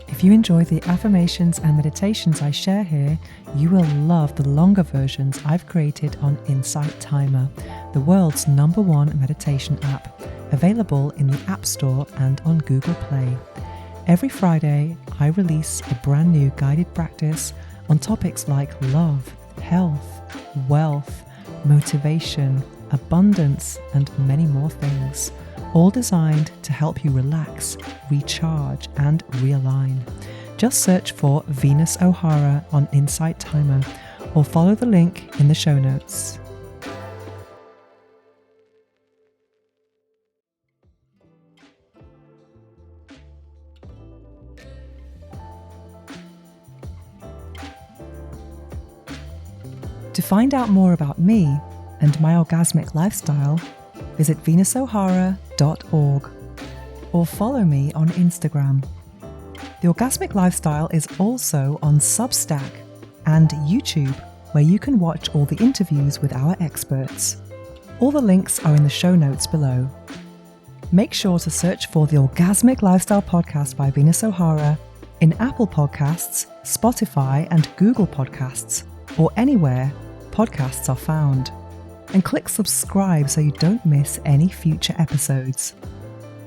If you enjoy the affirmations and meditations I share here, you will love the longer versions I've created on Insight Timer, the world's #1 meditation app, available in the App Store and on Google Play. Every Friday, I release a brand new guided practice on topics like love, health, wealth, motivation, abundance, and many more things, all designed to help you relax, recharge, and realign. Just search for Venus O'Hara on Insight Timer or follow the link in the show notes. To find out more about me and my orgasmic lifestyle, visit venusohara.org or follow me on Instagram. The Orgasmic Lifestyle is also on Substack and YouTube, where you can watch all the interviews with our experts. All the links are in the show notes below. Make sure to search for the Orgasmic Lifestyle Podcast by Venus O'Hara in Apple Podcasts, Spotify and Google Podcasts, or anywhere podcasts are found. And click subscribe so you don't miss any future episodes.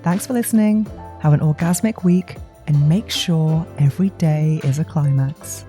Thanks for listening, have an orgasmic week, and make sure every day is a climax.